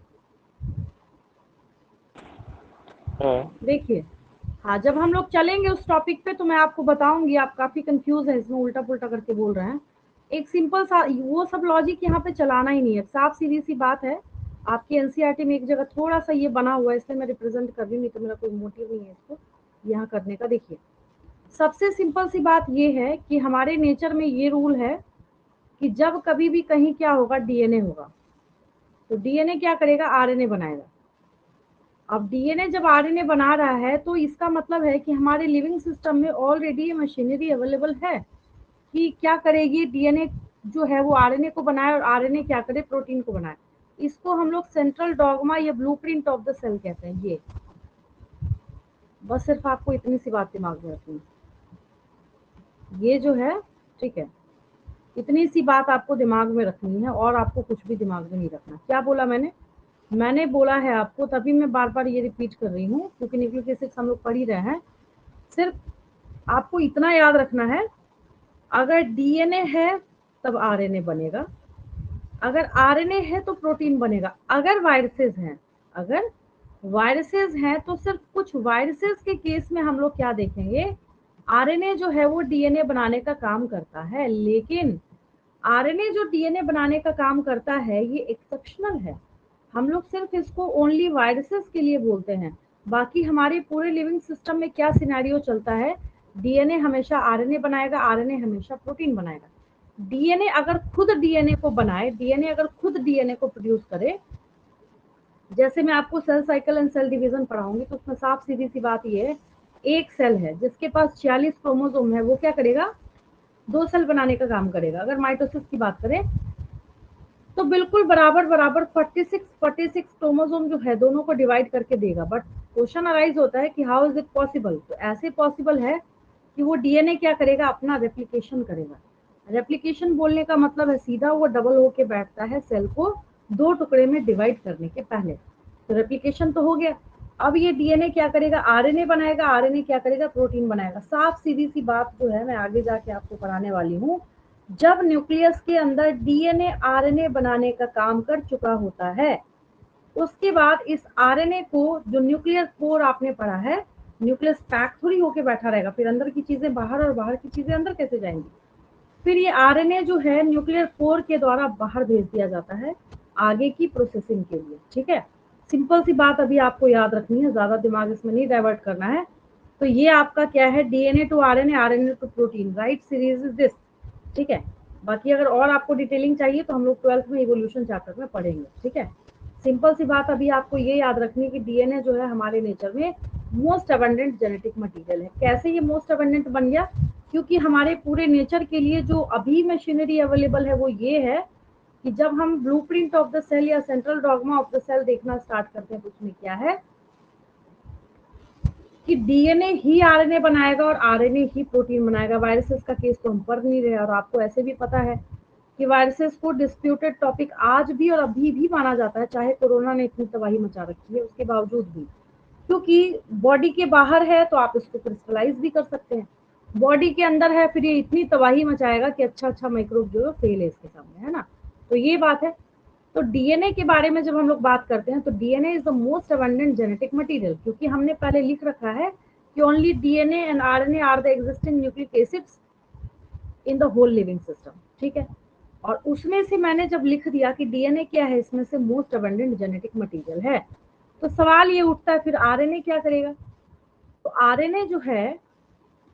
देखिए, हाँ, जब हम लोग चलेंगे उस टॉपिक पे तो मैं आपको बताऊंगी, आप काफी कंफ्यूज है इसमें, उल्टा पुल्टा करके बोल रहे हैं। एक सिंपल सा वो सब लॉजिक यहाँ पे चलाना ही नहीं है, साफ सीधी सी बात है। आपकी एनसीईआरटी में एक जगह थोड़ा सा ये बना हुआ है, इसलिए मैं रिप्रेजेंट कर रही हूँ, नहीं तो मेरा कोई मोटिव नहीं है इसको यहाँ करने का। देखिए, सबसे सिंपल सी बात ये है कि हमारे नेचर में ये रूल है कि जब कभी भी कहीं क्या होगा, डीएनए होगा, तो डीएनए क्या करेगा, आरएनए बनाएगा। अब डीएनए जब आरएनए बना रहा है तो इसका मतलब है कि हमारे लिविंग सिस्टम में ऑलरेडी ये मशीनरी अवेलेबल है कि क्या करेगी, डीएनए जो है वो आरएनए को बनाए और आरएनए क्या करे, प्रोटीन को बनाए। इसको हम लोग सेंट्रल डॉग्मा या ब्लूप्रिंट ऑफ द सेल कहते हैं। ये बस सिर्फ आपको इतनी सी बात दिमाग में रखनी है, ये जो है, ठीक है, इतनी सी बात आपको दिमाग में रखनी है, और आपको कुछ भी दिमाग में नहीं रखना। क्या बोला मैंने बोला है आपको, तभी मैं बार बार ये रिपीट कर रही हूँ, क्योंकि न्यूक्लिक एसिड्स हम लोग पढ़ ही रहे हैं। सिर्फ आपको इतना याद रखना है, अगर डीएनए है तब आरएनए बनेगा, अगर आरएनए है तो प्रोटीन बनेगा। अगर वायरसेस हैं तो सिर्फ कुछ वायरसेस के केस में हम लोग क्या देखेंगे, आरएनए जो है वो डीएनए बनाने का काम करता है, लेकिन आरएनए जो डीएनए बनाने का काम करता है ये एक्सेप्शनल है। हम लोग सिर्फ इसको ओनली वायरसेस के लिए बोलते हैं। बाकी हमारे पूरे लिविंग सिस्टम में क्या सिनेरियो चलता है, डीएनए हमेशा आरएनए बनाएगा, आरएनए हमेशा प्रोटीन बनाएगा। डीएनए अगर खुद डीएनए को बनाए, डीएनए अगर खुद डीएनए को प्रोड्यूस करे, जैसे मैं आपको cell cycle and cell division पढ़ाऊंगी तो उसमें साफ सीधी सी बात ये है, एक सेल है जिसके पास 46 क्रोमोसोम है, वो क्या करेगा, 2 सेल बनाने का काम करेगा। अगर माइटोसिस की बात करें तो बिल्कुल बराबर बराबर 46 क्रोमोसोम जो है दोनों को डिवाइड करके देगा। बट क्वेश्चन अराइज होता है कि हाउ इज इट पॉसिबल, तो ऐसे पॉसिबल है कि वो डीएनए क्या करेगा, अपना रेप्लिकेशन करेगा। रेप्लिकेशन बोलने का मतलब है सीधा वो डबल होके बैठता है सेल को 2 टुकड़े में डिवाइड करने के पहले, तो रेप्लिकेशन तो हो गया। अब ये डीएनए क्या करेगा, आरएनए बनाएगा, आरएनए क्या करेगा, प्रोटीन बनाएगा। साफ सीधी सी बात जो है मैं आगे जाके आपको पढ़ाने वाली हूँ। जब न्यूक्लियस के अंदर डीएनए आरएनए बनाने का काम कर चुका होता है, उसके बाद इस आरएनए को, जो न्यूक्लियस पोर आपने पढ़ा है, न्यूक्लियस पैक थोड़ी होके बैठा रहेगा, फिर अंदर की चीजें बाहर और बाहर की चीजें अंदर कैसे जाएंगी। फिर ये आरएनए जो है न्यूक्लियर पोर के द्वारा बाहर भेज दिया जाता है आगे की प्रोसेसिंग के लिए। ठीक है, सिंपल सी बात अभी आपको याद रखनी है, ज्यादा दिमाग इसमें नहीं डाइवर्ट करना है। तो ये आपका क्या है, DNA to RNA, RNA to protein, right series is this. ठीक है, बाकी अगर और आपको डिटेलिंग चाहिए तो हम लोग 12th में इवोल्यूशन चैप्टर में पढ़ेंगे। ठीक है, सिंपल सी बात अभी आपको ये याद रखनी है कि डीएनए जो है हमारे नेचर में मोस्ट अबंडेंट जेनेटिक मटेरियल है। कैसे ये मोस्ट अबंडेंट बन गया, क्योंकि हमारे पूरे नेचर के लिए जो अभी मशीनरी अवेलेबल है वो ये है कि जब हम ब्लूप्रिंट ऑफ द सेल या central dogma of the cell देखना स्टार्ट करते हैं तो उसमें क्या है कि डीएनए ही आरएनए बनाएगा और आरएनए ही प्रोटीन बनाएगा। वायरसेस का केस तो हम पढ़ नहीं रहे, और आपको ऐसे भी पता है कि वायरसेस को डिस्प्यूटेड टॉपिक आज भी और अभी भी माना जाता है, चाहे कोरोना ने इतनी तबाही मचा रखी है उसके बावजूद भी, क्योंकि बॉडी के बाहर है तो आप इसको क्रिस्टलाइज भी कर सकते हैं, बॉडी के अंदर है फिर ये इतनी तबाही मचाएगा कि अच्छा माइक्रोब जो है फेल है इसके सामने, है ना। तो ये बात है। तो डीएनए के बारे में जब हम लोग बात करते हैं तो DNA is the most abundant genetic material, क्योंकि हमने पहले लिख रखा है कि only DNA and RNA are the existing nucleic acids in the whole living system. ठीक है, और उसमें से मैंने जब लिख दिया कि डीएनए क्या है, इसमें से मोस्ट अबंडेंट जेनेटिक मटेरियल है, तो सवाल ये उठता है फिर आरएनए क्या करेगा। तो आरएनए जो है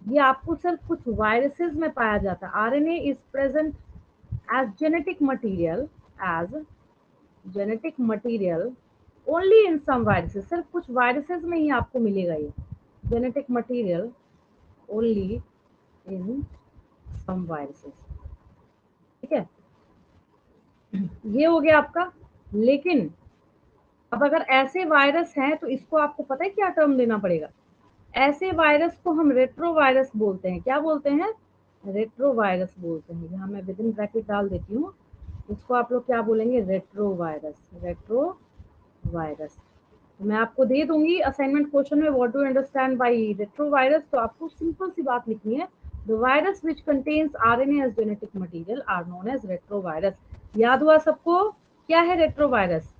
ये आपको सिर्फ कुछ वायरसेस में पाया जाता है। RNA is present as genetic material only in some viruses, सिर्फ कुछ वायरसेस में ही आपको मिलेगा ये genetic material, only in some viruses. ठीक है, ये हो गया आपका। लेकिन अब अगर ऐसे वायरस हैं तो इसको आपको पता है क्या टर्म देना पड़ेगा, ऐसे वायरस को हम रेट्रोवायरस बोलते हैं। क्या बोलते हैं? रेट्रोवायरस बोलते हैं। यहाँ मैं विद इन ब्रैकेट डाल देती हूँ, इसको आप लोग क्या बोलेंगे? रेट्रोवायरस। रेट्रोवायरस। मैं आपको दे दूंगी असाइनमेंट क्वेश्चन में what do you understand by retrovirus, तो आपको सिंपल सी बात लिखनी है, the virus which contains RNA as genetic material are known as retrovirus. याद हुआ सबको? क्या है रेट्रोवायरस?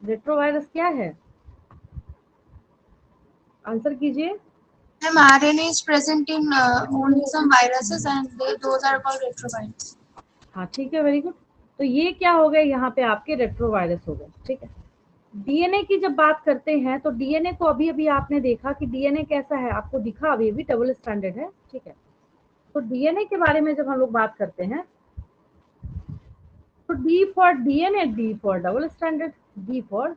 रेट्रोवायरस क्या है? आंसर कीजिए। Ma'am, RNA is present in only some viruses and those are called retrovirus. हाँ ठीक है, वेरी गुड। तो ये क्या हो गए यहाँ पे आपके रेट्रोवायरस हो गए, ठीक है। डीएनए की जब बात करते हैं तो डीएनए को अभी अभी आपने देखा कि डीएनए कैसा है, आपको दिखा अभी अभी डबल स्टैंडर्ड है, ठीक है। तो डीएनए के बारे में जब हम लोग बात करते हैं तो D for DNA, D for double standard, D for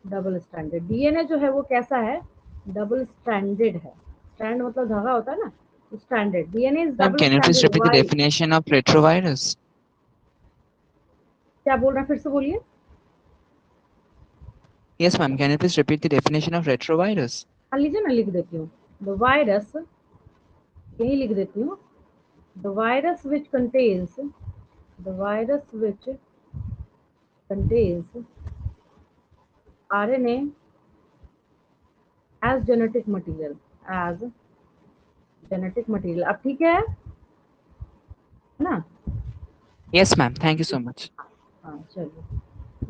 double standard. DNA जो है वो कैसा है? डबल स्टैंडर्ड है। स्टैंड मतलब धागा होता है ना, तो standard. DNA is Ma'am, double can you please standard. repeat the why? definition of retrovirus? क्या बोल रहे हैं, फिर से बोलिए। Yes, ma'am. Can you please repeat the definition of retrovirus? हाँ लीजिए, मैं लिख देती हूँ। द वायरस, यही लिख देती हूँ, the virus which contains, the virus which contains RNA as genetic material, as genetic material। अब ठीक है ना? Yes, ma'am. Thank you so much. हाँ चलिए,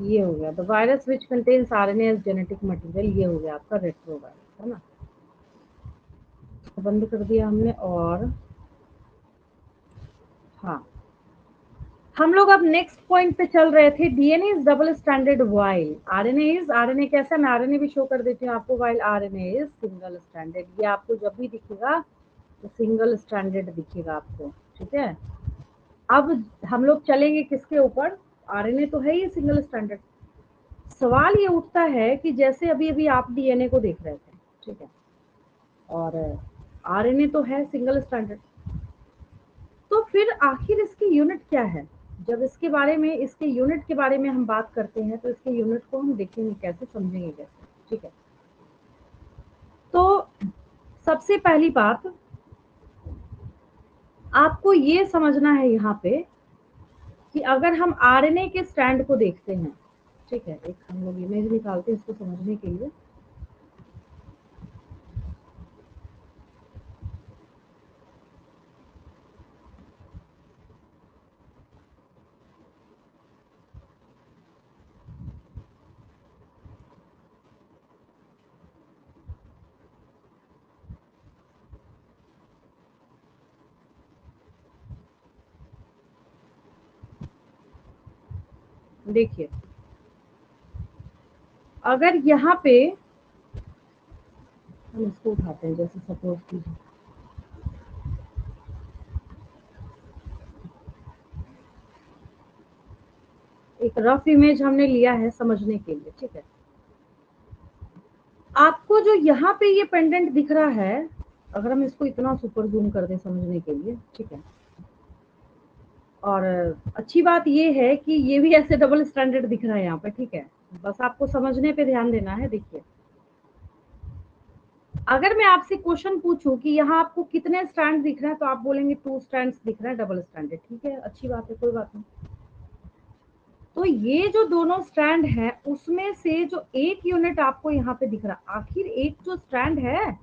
ये हो गया the virus which contains RNA as genetic material, ये हो गया आपका रेट्रोवायरस, है ना। बंद कर दिया हमने। और हाँ, हम लोग अब नेक्स्ट पॉइंट पे चल रहे थे। DNA is double standard while RNA is, RNA कैसा, मैं आरएनए भी शो कर देती हूँ आपको, while RNA is single standard. ये आपको जब भी दिखेगा तो सिंगल स्टैंडर्ड दिखेगा आपको, ठीक है। अब हम लोग चलेंगे किसके ऊपर? आरएनए तो है ही सिंगल स्टैंडर्ड। सवाल ये उठता है कि जैसे अभी अभी आप डीएनए को देख रहे थे, ठीक है, और आरएनए तो है सिंगल स्टैंडर्ड, तो फिर आखिर इसकी यूनिट क्या है? जब इसके बारे में, इसके यूनिट के बारे में हम बात करते हैं तो इसके यूनिट को हम देखेंगे कैसे, समझेंगे कैसे, ठीक है। तो सबसे पहली बात आपको ये समझना है यहाँ पे कि अगर हम आरएनए के स्ट्रैंड को देखते हैं, ठीक है, एक हम लोग इमेज निकालते हैं इसको समझने के लिए। देखिए, अगर यहाँ पे हम इसको उठाते हैं, जैसे सपोज कीजिए एक रफ इमेज हमने लिया है समझने के लिए, ठीक है। आपको जो यहाँ पे ये पेंडेंट दिख रहा है, अगर हम इसको इतना सुपर जूम कर दें समझने के लिए, ठीक है, और अच्छी बात ये है कि ये भी ऐसे डबल स्टैंडर्ड दिख रहा है यहाँ पे, ठीक है, बस आपको समझने पे ध्यान देना है। देखिए, अगर मैं आपसे क्वेश्चन पूछूं कि यहाँ आपको कितने स्टैंड दिख रहे हैं, तो आप बोलेंगे 2 स्टैंड दिख रहे हैं डबल स्टैंडर्ड, ठीक है, अच्छी बात है, कोई बात नहीं। तो ये जो दोनों स्ट्रैंड है उसमें से जो एक यूनिट आपको यहाँ पे दिख रहा, आखिर एक जो स्ट्रैंड है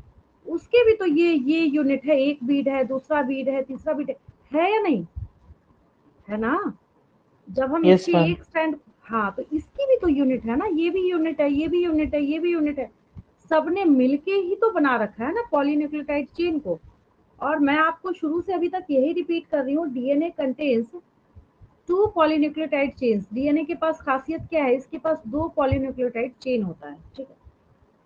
उसके भी तो ये यूनिट है, एक बीड है, दूसरा बीड है, तीसरा बीड है या नहीं, है ना। जब हम Yes, इसके ma'am. एक स्ट्रैंड, हाँ, तो इसकी भी तो यूनिट है ना, ये भी यूनिट है, ये भी यूनिट है, ये भी यूनिट है, सबने मिलके ही तो बना रखा है ना पॉलीन्यूक्लियोटाइड चेन को। और मैं आपको शुरू से अभी तक यही रिपीट कर रही हूँ, DNA contains 2 polynucleotide chains. DNA के पास खासियत क्या है? इसके पास 2 पॉलीन्यूक्लियोटाइड चेन होता है, ठीक है।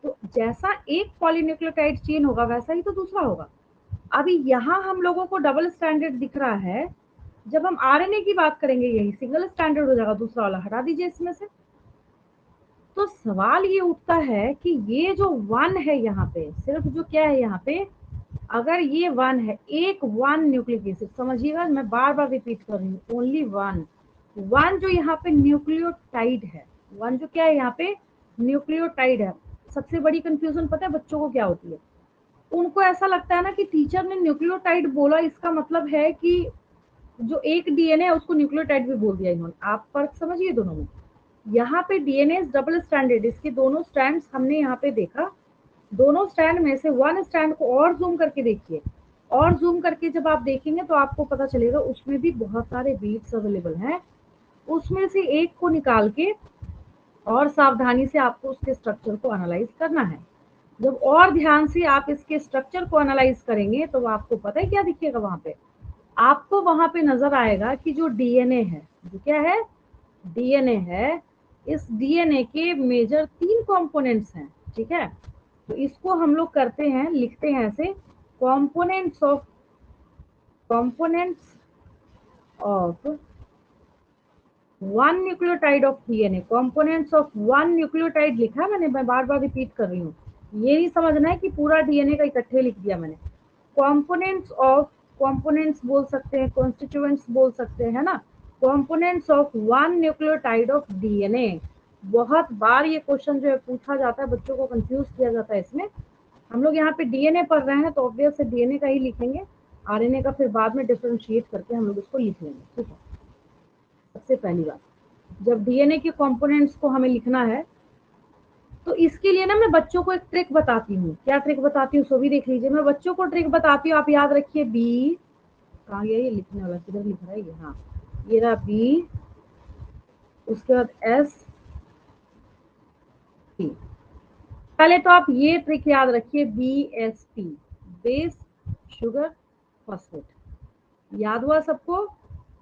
तो जैसा एक पॉलीन्यूक्लियोटाइड चेन होगा वैसा ही तो दूसरा होगा। अभी यहाँ हम लोगों को डबल स्टैंडर्ड दिख रहा है, जब हम आरएनए की बात करेंगे यही सिंगल स्टैंडर्ड हो जाएगा, दूसरा वाला हटा दीजिए इसमें से। तो सवाल ये उठता है कि ये जो 1 है यहाँ पे, सिर्फ जो क्या है यहाँ पे, अगर ये 1 है, एक 1 न्यूक्लिक एसिड, समझिएगा मैं बार बार रिपीट कर रही हूँ, ओनली 1 जो यहाँ पे न्यूक्लियोटाइड है, 1 जो क्या है यहाँ पे न्यूक्लियोटाइड है। सबसे बड़ी कंफ्यूजन पता है बच्चों को क्या होती है? उनको ऐसा लगता है ना कि टीचर ने न्यूक्लियोटाइड बोला, इसका मतलब है कि जो एक डीएनए है उसको न्यूक्लियोटाइड भी बोल दिया इन्होंने। आप फर्क समझिए दोनों में। यहाँ पे डीएनए डबल स्ट्रैंडेड, इसके दोनों स्ट्रैंड्स हमने यहाँ पे देखा, दोनों स्ट्रैंड में से वन स्ट्रैंड को और जूम करके देखिए, और जूम करके जब आप देखेंगे तो आपको पता चलेगा उसमें भी बहुत सारे बीट्स अवेलेबल हैं। उसमें से एक को निकाल के और सावधानी से आपको उसके स्ट्रक्चर को एनालाइज करना है। जब और ध्यान से आप इसके स्ट्रक्चर को एनालाइज करेंगे तो आपको पता है क्या दिखेगा वहां पे? आपको वहां पे नजर आएगा कि जो डीएनए है, जो क्या है, डीएनए है, इस डीएनए के मेजर 3 कंपोनेंट्स हैं, ठीक है। तो इसको हम लोग करते हैं, लिखते हैं ऐसे, components of one nucleotide of DNA. Components of one nucleotide लिखा है मैंने, मैं बार बार रिपीट कर रही हूँ, ये नहीं समझना है कि पूरा डीएनए का इकट्ठे लिख दिया मैंने। कंपोनेंट्स ऑफ, कंपोनेंट्स बोल सकते हैं, कॉन्स्टिट्यूएंट्स बोल सकते हैं ना, components of one nucleotide of DNA. बहुत बार ये क्वेश्चन जो है पूछा जाता है, बच्चों को कंफ्यूज किया जाता है इसमें। हम लोग यहाँ पे डीएनए पढ़ रहे हैं तो ऑब्वियस से डीएनए का ही लिखेंगे, आरएनए का फिर बाद में डिफरेंशिएट करके हम लोग इसको लिख लेंगे, ठीक है। सबसे पहली बात, जब डीएनए के कंपोनेंट्स को हमें लिखना है तो इसके लिए ना मैं बच्चों को एक ट्रिक बताती हूँ। क्या ट्रिक बताती हूँ सो भी देख लीजिए। मैं बच्चों को ट्रिक बताती हूँ, आप याद रखिए। बी कहाँ गया ये लिखने वाला, किधर लिख रहा है ये, हाँ ये रहा बी, उसके बाद एस पी। पहले तो आप ये ट्रिक याद रखिए, BSP, बेस शुगर फॉस्फेट। याद हुआ सबको?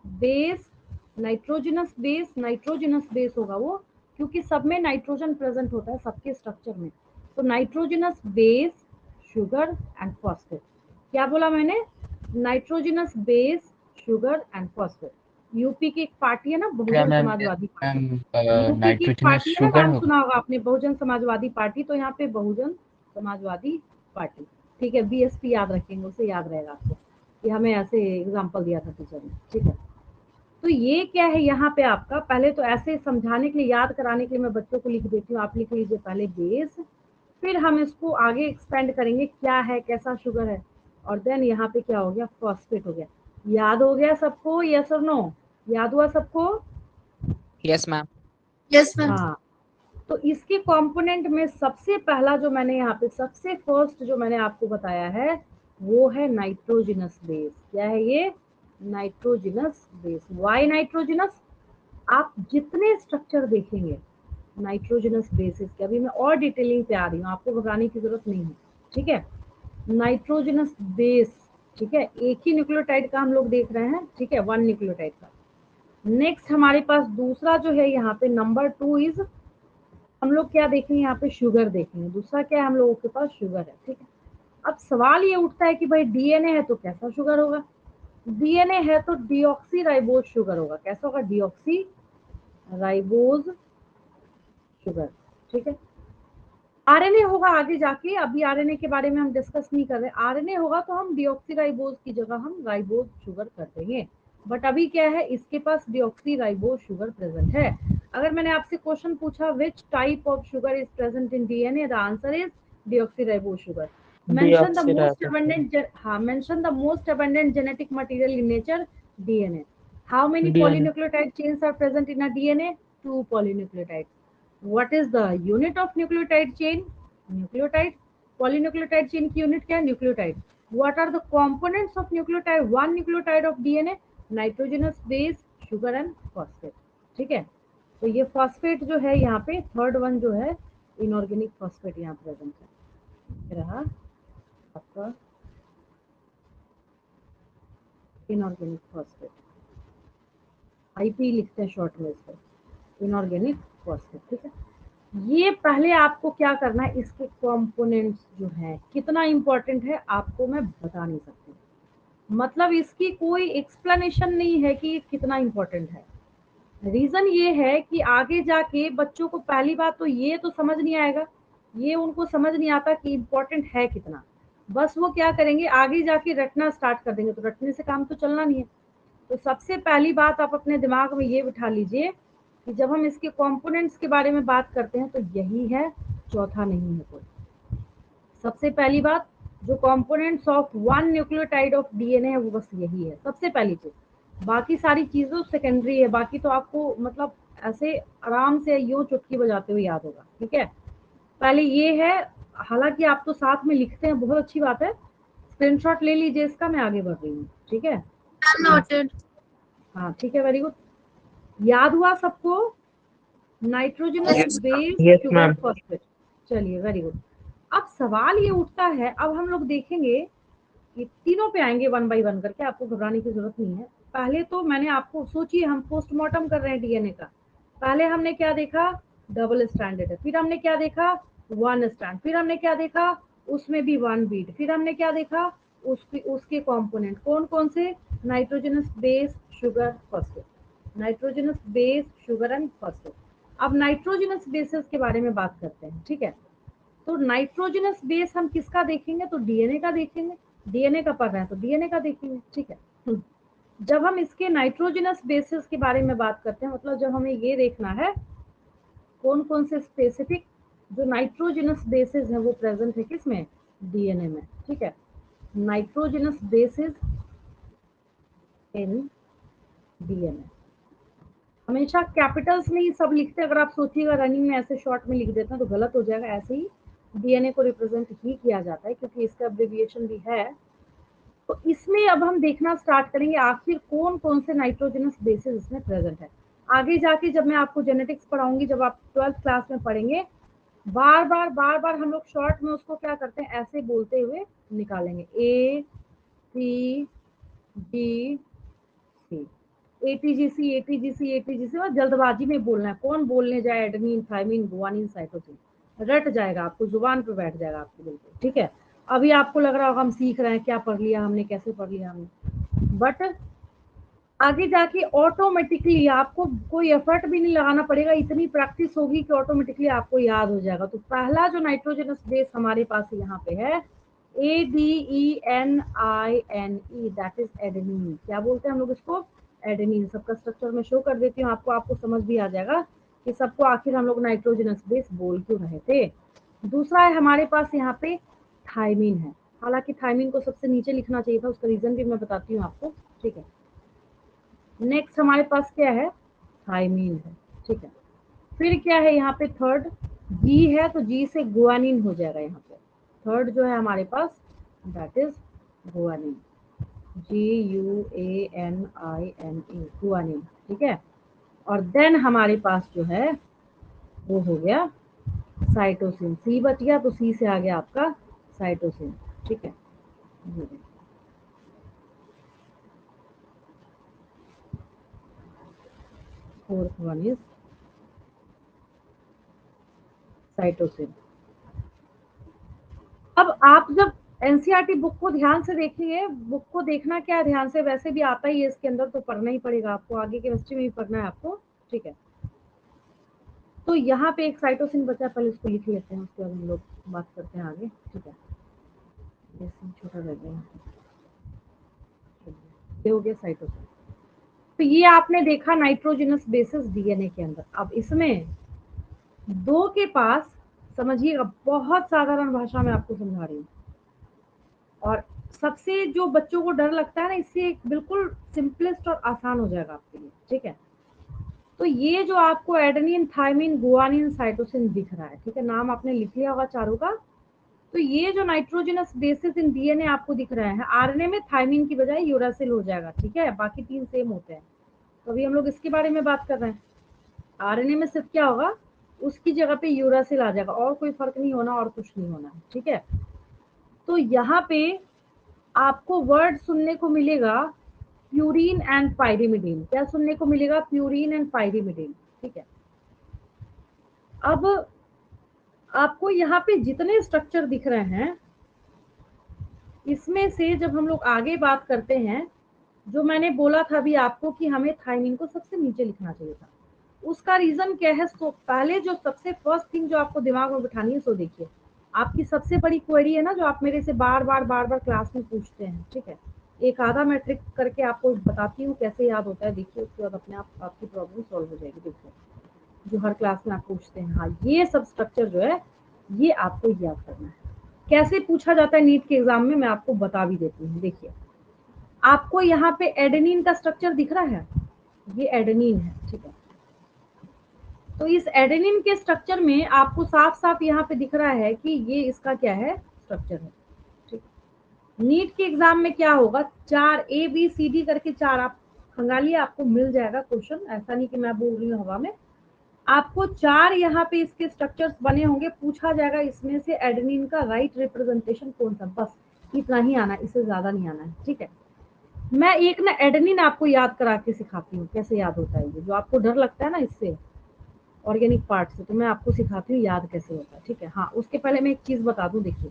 Base nitrogenous base, nitrogenous base होगा वो, क्योंकि सब में नाइट्रोजन प्रेजेंट होता है, सबके स्ट्रक्चर में। तो nitrogenous base sugar and phosphate. क्या बोला मैंने? Nitrogenous base sugar and phosphate. UP की एक पार्टी है ना, बहुजन समाजवादी पार्टी। यूपी की एक नाइट्रोजनस पार्टी है ना, शुगर नाम होगा। सुना होगा आपने, बहुजन समाजवादी पार्टी। तो यहाँ पे बहुजन समाजवादी पार्टी, ठीक है। BSP याद रखेंगे, उसे याद रहेगा आपको, ये हमें ऐसे एग्जाम्पल दिया था टीचर ने, ठीक है। तो ये क्या है यहाँ पे आपका, पहले तो ऐसे समझाने के लिए, याद कराने के लिए मैं बच्चों को लिख देती हूँ। आप लिख लीजिए पहले बेस, फिर हम इसको आगे एक्सपेंड करेंगे क्या है, कैसा शुगर है, और देन यहाँ पे क्या हो गया, फॉस्फेट हो गया। याद हो गया सबको? यस और नो? याद हुआ सबको? Yes ma'am. Yes ma'am. हाँ। तो इसके कंपोनेंट में सबसे पहला जो मैंने यहाँ पे, सबसे फर्स्ट जो मैंने आपको बताया है वो है नाइट्रोजनस बेस। क्या है ये? Nitrogenous base. Why nitrogenous? आप जितने स्ट्रक्चर देखेंगे नाइट्रोजनस बेसिस के, अभी मैं और डिटेलिंग पे आ रही हूँ, आपको घबराने की जरूरत नहीं है, ठीक है। नाइट्रोजनस बेस, ठीक है, एक ही न्यूक्लियोटाइड का हम लोग देख रहे हैं, ठीक है, वन न्यूक्लियोटाइड का। नेक्स्ट हमारे पास दूसरा जो है यहाँ पे नंबर 2 इज, हम लोग क्या देखेंगे यहाँ पे, शुगर देखेंगे। दूसरा क्या है हम लोगों के पास, शुगर है, ठीक है। अब सवाल ये उठता है कि भाई डीएनए है तो कैसा शुगर होगा? डीएनए है तो डीऑक्सी राइबोज शुगर होगा। कैसा होगा? डीऑक्सी राइबोज शुगर, ठीक है। आरएनए होगा आगे जाके, अभी आरएनए के बारे में हम डिस्कस नहीं कर रहे। आरएनए होगा तो हम डीऑक्सीराइबोज की जगह हम राइबोज शुगर कर देंगे, बट अभी क्या है, इसके पास डीऑक्सीराइबोज शुगर प्रेजेंट है। अगर मैंने आपसे क्वेश्चन पूछा which type of sugar is present in DNA, the answer is deoxyribose sugar. Mention the most abundant, हाँ, mention the most abundant genetic material in nature, DNA. How many polynucleotide chains are present in a DNA? 2 polynucleotide. What is the unit of nucleotide chain? Nucleotide. Polynucleotide chain की unit क्या है? Nucleotide. What are the components of nucleotide? One nucleotide of DNA, nitrogenous base, sugar and phosphate. ठीक है। तो ये phosphate जो है यहाँ पे थर्ड वन जो है, inorganic phosphate यहाँ प्रेजेंट है। रहा आपका inorganic phosphate, IP लिखते हैं शॉर्ट में इसको, इनऑर्गेनिक फॉस्फेट, ठीक है। ये पहले आपको क्या करना है, इसके कंपोनेंट्स जो है कितना इंपॉर्टेंट है आपको मैं बता नहीं सकती, मतलब इसकी कोई एक्सप्लेनेशन नहीं है कि कितना इंपॉर्टेंट है। रीजन ये है कि आगे जाके बच्चों को पहली बात तो ये तो समझ नहीं आएगा, ये उनको समझ नहीं आता कि इम्पोर्टेंट है कितना। बस वो क्या करेंगे, आगे जाके रटना स्टार्ट कर देंगे, तो रटने से काम तो चलना नहीं है। तो सबसे पहली बात आप अपने दिमाग में ये बिठा लीजिए कि जब हम इसके कंपोनेंट्स के बारे में बात करते हैं तो यही है, चौथा नहीं है कोई। सबसे पहली बात, जो components of one nucleotide of DNA है वो बस यही है सबसे पहली चीज। बाकी सारी चीजें सेकेंडरी है, बाकी तो आपको मतलब ऐसे आराम से यूं चुटकी बजाते हुए याद होगा, ठीक है। पहले ये है, हालांकि आप तो साथ में लिखते हैं, बहुत अच्छी बात है, स्क्रीनशॉट ले लीजिए इसका, मैं आगे बढ़ रही हूँ, ठीक है। नोटेड। हाँ ठीक है, वेरी गुड। याद हुआ सबको? Nitrogenous Yes, base yes, sugar ma'am. Phosphate. चलिए वेरी गुड। अब सवाल ये उठता है, अब हम लोग देखेंगे, ये तीनों पे आएंगे वन बाय वन करके, आपको घबराने की जरूरत नहीं है। पहले तो मैंने आपको, सोचिए हम पोस्टमार्टम कर रहे हैं डीएनए का। पहले हमने क्या देखा? डबल स्टैंडर्ड है। फिर हमने क्या देखा? One stand. फिर हमने क्या देखा? उसमें भी वन बीट। फिर हमने क्या देखा? उसके उसके कंपोनेंट कौन कौन से? Nitrogenous base sugar phosphate, nitrogenous base sugar and phosphate. अब नाइट्रोजनस बेसेस के बारे में बात करते हैं, ठीक है। तो नाइट्रोजनस बेस हम किसका देखेंगे? तो डीएनए का देखेंगे। डीएनए का पढ़ रहे हैं तो डीएनए का देखेंगे, ठीक है। जब हम इसके नाइट्रोजनस बेसिस के बारे में बात करते हैं, मतलब जब हमें ये देखना है कौन कौन से स्पेसिफिक जो नाइट्रोजनस बेसिस है वो प्रेजेंट है किसमें? डीएनए में, ठीक है। नाइट्रोजनस बेसिस इन डीएनए हमेशा कैपिटल्स में ही सब लिखते हैं। अगर आप सोचिएगा रनिंग में ऐसे शॉर्ट में लिख देते हैं तो गलत हो जाएगा। ऐसे ही डीएनए को रिप्रेजेंट ही किया जाता है क्योंकि इसका एब्रिविएशन भी है। तो इसमें अब हम देखना स्टार्ट करेंगे आखिर कौन कौन से नाइट्रोजनस बेसिस इसमें प्रेजेंट है। आगे जाके जब मैं आपको जेनेटिक्स पढ़ाऊंगी, जब आप 12th क्लास में पढ़ेंगे, बार बार हम लोग शॉर्ट में उसको क्या करते हैं, ऐसे बोलते हुए निकालेंगे, ए सी जी सी, एटीजीसी एटीजीसी एटीजीसी, और जल्दबाजी में बोलना है, कौन बोलने जाए एडेनिन थायमिन गुआनिन साइटोसिन, रट जाएगा आपको, जुबान पे बैठ जाएगा आपको बिल्कुल, ठीक है। अभी आपको लग रहा होगा हम सीख रहे हैं, क्या पढ़ लिया हमने, कैसे पढ़ लिया हमने, बट आगे जाके ऑटोमेटिकली आपको कोई एफर्ट भी नहीं लगाना पड़ेगा, इतनी प्रैक्टिस होगी कि ऑटोमेटिकली आपको याद हो जाएगा। तो पहला जो नाइट्रोजनस बेस हमारे पास यहाँ पे है, ADENINE, दैट इज एडेनिन। क्या बोलते हैं हम लोग इसको? एडेनिन। सबका स्ट्रक्चर में शो कर देती हूँ आपको, आपको समझ भी आ जाएगा कि सबको आखिर हम लोग नाइट्रोजनस बेस बोल क्यों रहे थे। दूसरा है हमारे पास यहाँ पे थायमिन है। हालांकि थायमिन को सबसे नीचे लिखना चाहिए था, उसका रीजन भी मैं बताती हूँ आपको, ठीक है। नेक्स्ट हमारे पास क्या है? थायमीन है, ठीक है। फिर क्या है यहाँ पे? थर्ड जी है, तो जी से गुआनिन हो जाएगा यहाँ पे। थर्ड जो है हमारे पास that is guanine, GUANINE, guanine, ठीक है। और देन हमारे पास जो है वो हो गया साइटोसिन। सी बच गया तो सी से आ गया आपका साइटोसिन, ठीक है। Fourth one is cytosine. अब आप जब एनसीईआरटी बुक को ध्यान से देखेंगे, बुक को देखना क्या है ध्यान से, वैसे भी आता ही है इसके अंदर, तो पढ़ना ही पड़ेगा आपको, आगे केमिस्ट्री में भी पढ़ना है आपको, ठीक है। तो यहाँ पे एक साइटोसिन बचा, पहले इसको लिख लेते हैं, उसके बाद हम लोग बात करते हैं आगे, ठीक है। छोटा रह गया, ये हो गया साइटोसिन। तो ये आपने देखा नाइट्रोजनस बेसिस डीएनए के अंदर। अब इसमें दो के पास, समझिएगा बहुत साधारण भाषा में आपको समझा रही हूँ, और सबसे जो बच्चों को डर लगता है ना, इससे एक बिल्कुल सिंपलेस्ट और आसान हो जाएगा आपके लिए, ठीक है। तो ये जो आपको एडेनिन थायमिन गुआनिन साइटोसिन दिख रहा है, ठीक है, नाम आपने लिख लिया होगा चारों का। तो ये जो नाइट्रोजनस बेसिस इन डीएनए आपको दिख रहे हैं, आरएनए में थायमिन की बजाय यूरासिल हो जाएगा, ठीक है, बाकी तीन सेम होते हैं। तो अभी हम लोग इसके बारे में बात कर रहे हैं। आरएनए में सिर्फ क्या होगा, उसकी जगह पे यूरासिल आ जाएगा, और कोई फर्क नहीं होना और कुछ नहीं होना है, ठीक है। तो यहाँ पे आपको वर्ड सुनने को मिलेगा प्यूरीन एंड पाइरिमिडीन। क्या सुनने को मिलेगा? प्यूरीन एंड पाइरिमिडीन, ठीक है। अब आपको यहाँ पे जितने स्ट्रक्चर दिख रहे हैं, इसमें से जब हम लोग आगे बात करते हैं, जो मैंने बोला था अभी आपको कि हमें थायमिन को सबसे नीचे लिखना चाहिए था, उसका रीजन क्या है? तो पहले जो सबसे फर्स्ट थिंग जो आपको दिमाग में बिठानी है, सो देखिए, आपकी सबसे बड़ी क्वेरी है ना, जो आप मेरे से बार बार क्लास में पूछते हैं, ठीक है। एक आधा मैं ट्रिक करके आपको बताती हूँ कैसे याद होता है, देखिए, उसके बाद अपने आप आपकी प्रॉब्लम सॉल्व हो जाएगी। देखिए, जो हर क्लास में आप पूछते हैं, हाँ, ये सब स्ट्रक्चर जो है ये आपको याद करना है, कैसे पूछा जाता है नीट के एग्जाम में, मैं आपको बता भी देती हूँ। देखिए, आपको यहाँ पे एडेनिन का स्ट्रक्चर दिख रहा है, ये एडेनिन है, ठीक है। तो इस एडेनिन के स्ट्रक्चर में आपको साफ साफ यहाँ पे दिख रहा है कि ये इसका क्या है, स्ट्रक्चर है, ठीक। नीट के एग्जाम में क्या होगा, 4 ABCD करके 4 आप खंगालिए, आपको मिल जाएगा क्वेश्चन, ऐसा नहीं कि मैं बोल रही हूँ हवा में। आपको 4 यहाँ पे इसके स्ट्रक्चर्स बने होंगे, पूछा जाएगा इसमें से एडेनिन का राइट रिप्रेजेंटेशन कौन सा, बस इतना ही आना है, इससे ज्यादा नहीं आना है, ठीक है। मैं एक ना एडेनिन आपको याद करा के सिखाती हूँ कैसे याद होता है, ये जो आपको डर लगता है ना इससे ऑर्गेनिक पार्ट से, तो मैं आपको सिखाती हूँ याद कैसे होता है, ठीक है। हाँ, उसके पहले मैं एक चीज बता दूं, देखिए,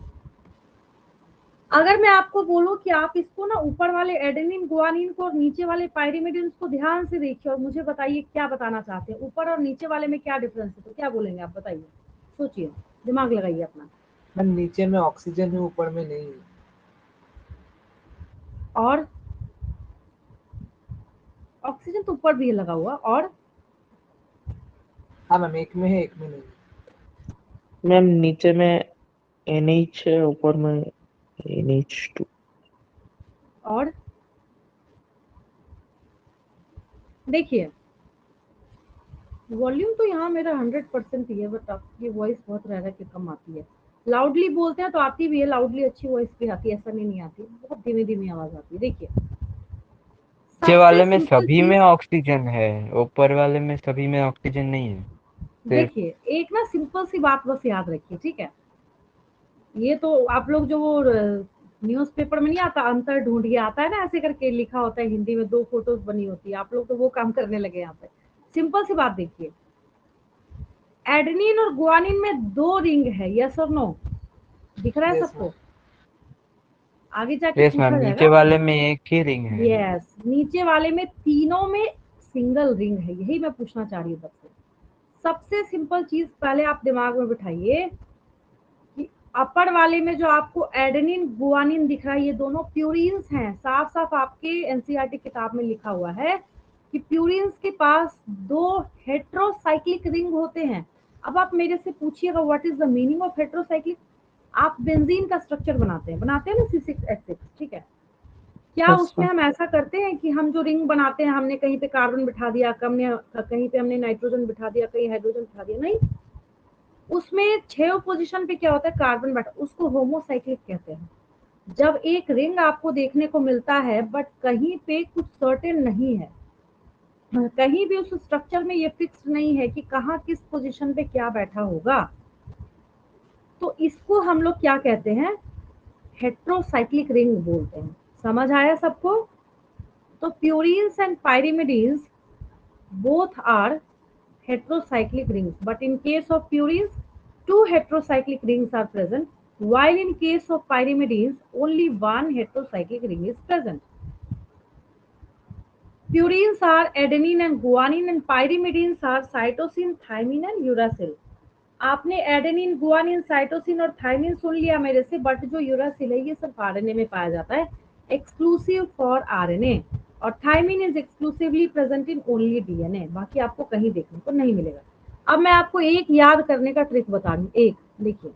अगर मैं आपको बोलूं कि आप इसको ना ऊपर वाले एडेनिन गुआनिन को और नीचे वाले पायरिमिडिन को ध्यान से देखिए और मुझे बताइए क्या बताना चाहते हैं, ऊपर और नीचे वाले में क्या डिफरेंस है, तो क्या बोलेंगे आप, बताइए, सोचिए, दिमाग लगाइए अपना। मैम नीचे में ऑक्सीजन है, ऊपर में नहीं है। और ऑक्सीजन तो ऊपर भी है लगा हुआ, और हाँ मैम, एक में है एक में नहीं है। मैम नीचे में NH है, ऊपर में NH2। और देखिए, वॉल्यूम तो यहाँ मेरा 100% ही है, बट आपकी वॉइस बहुत रह रहा के कम आती है। लाउडली बोलते हैं तो आती भी है, लाउडली अच्छी वॉइस भी आती है, ऐसा नहीं आती, बहुत धीमी धीमी आवाज आती है। देखिए, नीचे सबसे वाले में सिंपल सभी चीज, में ऑक्सीजन है, ऊपर वाले में सभी में ऑक्सीजन नहीं है, सिर्फ। देखिए एक ना सिंपल सी बात बस याद रखिए, ठीक है। ये तो आप लोग जो वो न्यूज़पेपर में नहीं आता अंतर ढूंढिए, आता है ना ऐसे करके लिखा होता है हिंदी में, 2 फोटोज बनी होती है, आप लोग तो वो काम करने लगे यहाँ पे। सिंपल सी बात देखिए, एडेनिन और गुआनिन में 2 रिंग है, यस और नो, दिख रहा है यस सबको, मैम। आगे जाके यस मैम, पूछा नीचे जाएगा। वाले में एक ही रिंग है। यस, नीचे वाले में तीनों में सिंगल रिंग है, यही मैं पूछना चाह रही हूँ सबसे। सबसे सिंपल चीज पहले आप दिमाग में बिठाइए कि अपर वाले में जो आपको एडेनिन गुआनिन दिख रहा है, ये दोनों प्यूरिन्स हैं, साफ साफ आपके एनसीईआरटी किताब में लिखा हुआ है कि प्यूरिन्स के पास 2 हेट्रोसाइक्लिक रिंग होते हैं। अब आप मेरे से पूछिएगा what is the meaning of heterocyclic. आप बेंजीन का स्ट्रक्चर बनाते हैं ना C6H6, ठीक है। क्या यस उसमें हम ऐसा करते हैं कि हम जो रिंग बनाते हैं, हमने कहीं पे कार्बन बिठा दिया, कहीं पे हमने नाइट्रोजन बिठा दिया, कहीं हाइड्रोजन बिठा दिया, नहीं, उसमें 6 पोजीशन पे क्या होता है, कार्बन बैठा, उसको होमोसाइक्लिक कहते हैं। जब एक रिंग आपको देखने को मिलता है बट कहीं पे कुछ सर्टेन नहीं है, कहीं भी उस स्ट्रक्चर में ये फिक्स नहीं है कि कहाँ किस पोजीशन पे क्या बैठा होगा, तो इसको हम लोग क्या कहते हैं, हेट्रोसाइक्लिक रिंग बोलते हैं। समझ आया सबको? तो purines and pyrimidines both are heterocyclic rings, but in case of purines 2 heterocyclic rings are present, while in case of pyrimidines only 1 heterocyclic ring is present. Purines are adenine and guanine and pyrimidines are cytosine, thymine and uracil. आपने एडेनिन गुआनिन साइटोसिन और थाइमिन सुन लिया मेरे से, बट जो यूरासिल है ये सिर्फ आरएनए में पाया जाता है, एक्सक्लूसिव फॉर आरएनए, और thymine is exclusively present in only DNA, बाकी आपको कहीं देखने को नहीं मिलेगा। अब मैं आपको एक याद करने का ट्रिक बता रही हूँ, एक देखिए,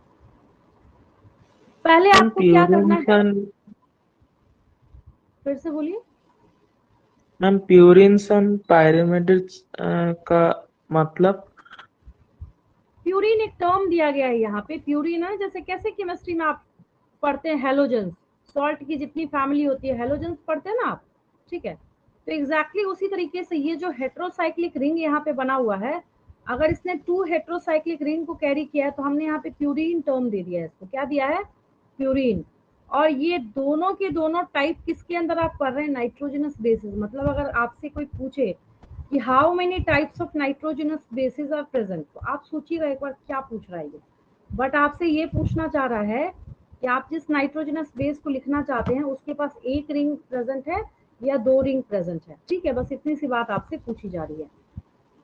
पहले मैम आपको क्या करना है, प्यूरिन फिर से बोलिए। मैम प्यूरिन्स एंड पायरिमिडिन्स का मतलब। प्यूरिन एक टर्म दिया गया है यहाँ पे, प्यूरिन है जैसे कैसे केमिस्ट्री में आप पढ़ते हैं हेलोजेंस, सॉल्ट की जितनी फैमिली होती है हेलोजेंस पढ़ते हैं ना आप, ठीक है। तो एग्जैक्टली उसी तरीके से ये जो हेट्रोसाइक्लिक रिंग यहाँ पे बना हुआ है, अगर इसने 2 हेट्रोसाइक्लिक रिंग को कैरी किया है तो हमने यहाँ पे प्यूरिन टर्म दे दिया है, इसको क्या दिया है, प्यूरिन। और ये दोनों के दोनों टाइप किसके अंदर आप पढ़ रहे हैं, नाइट्रोजनस बेसिस। मतलब अगर आपसे कोई पूछे कि how many types of nitrogenous bases are present, तो आप सोचिएगा एक बार क्या पूछ रहा है ये, बट आपसे ये पूछना चाह रहा है कि आप जिस नाइट्रोजनस बेस को लिखना चाहते हैं उसके पास एक रिंग प्रेजेंट है या 2 रिंग प्रेजेंट है, ठीक है, बस इतनी सी बात आपसे पूछी जा रही है।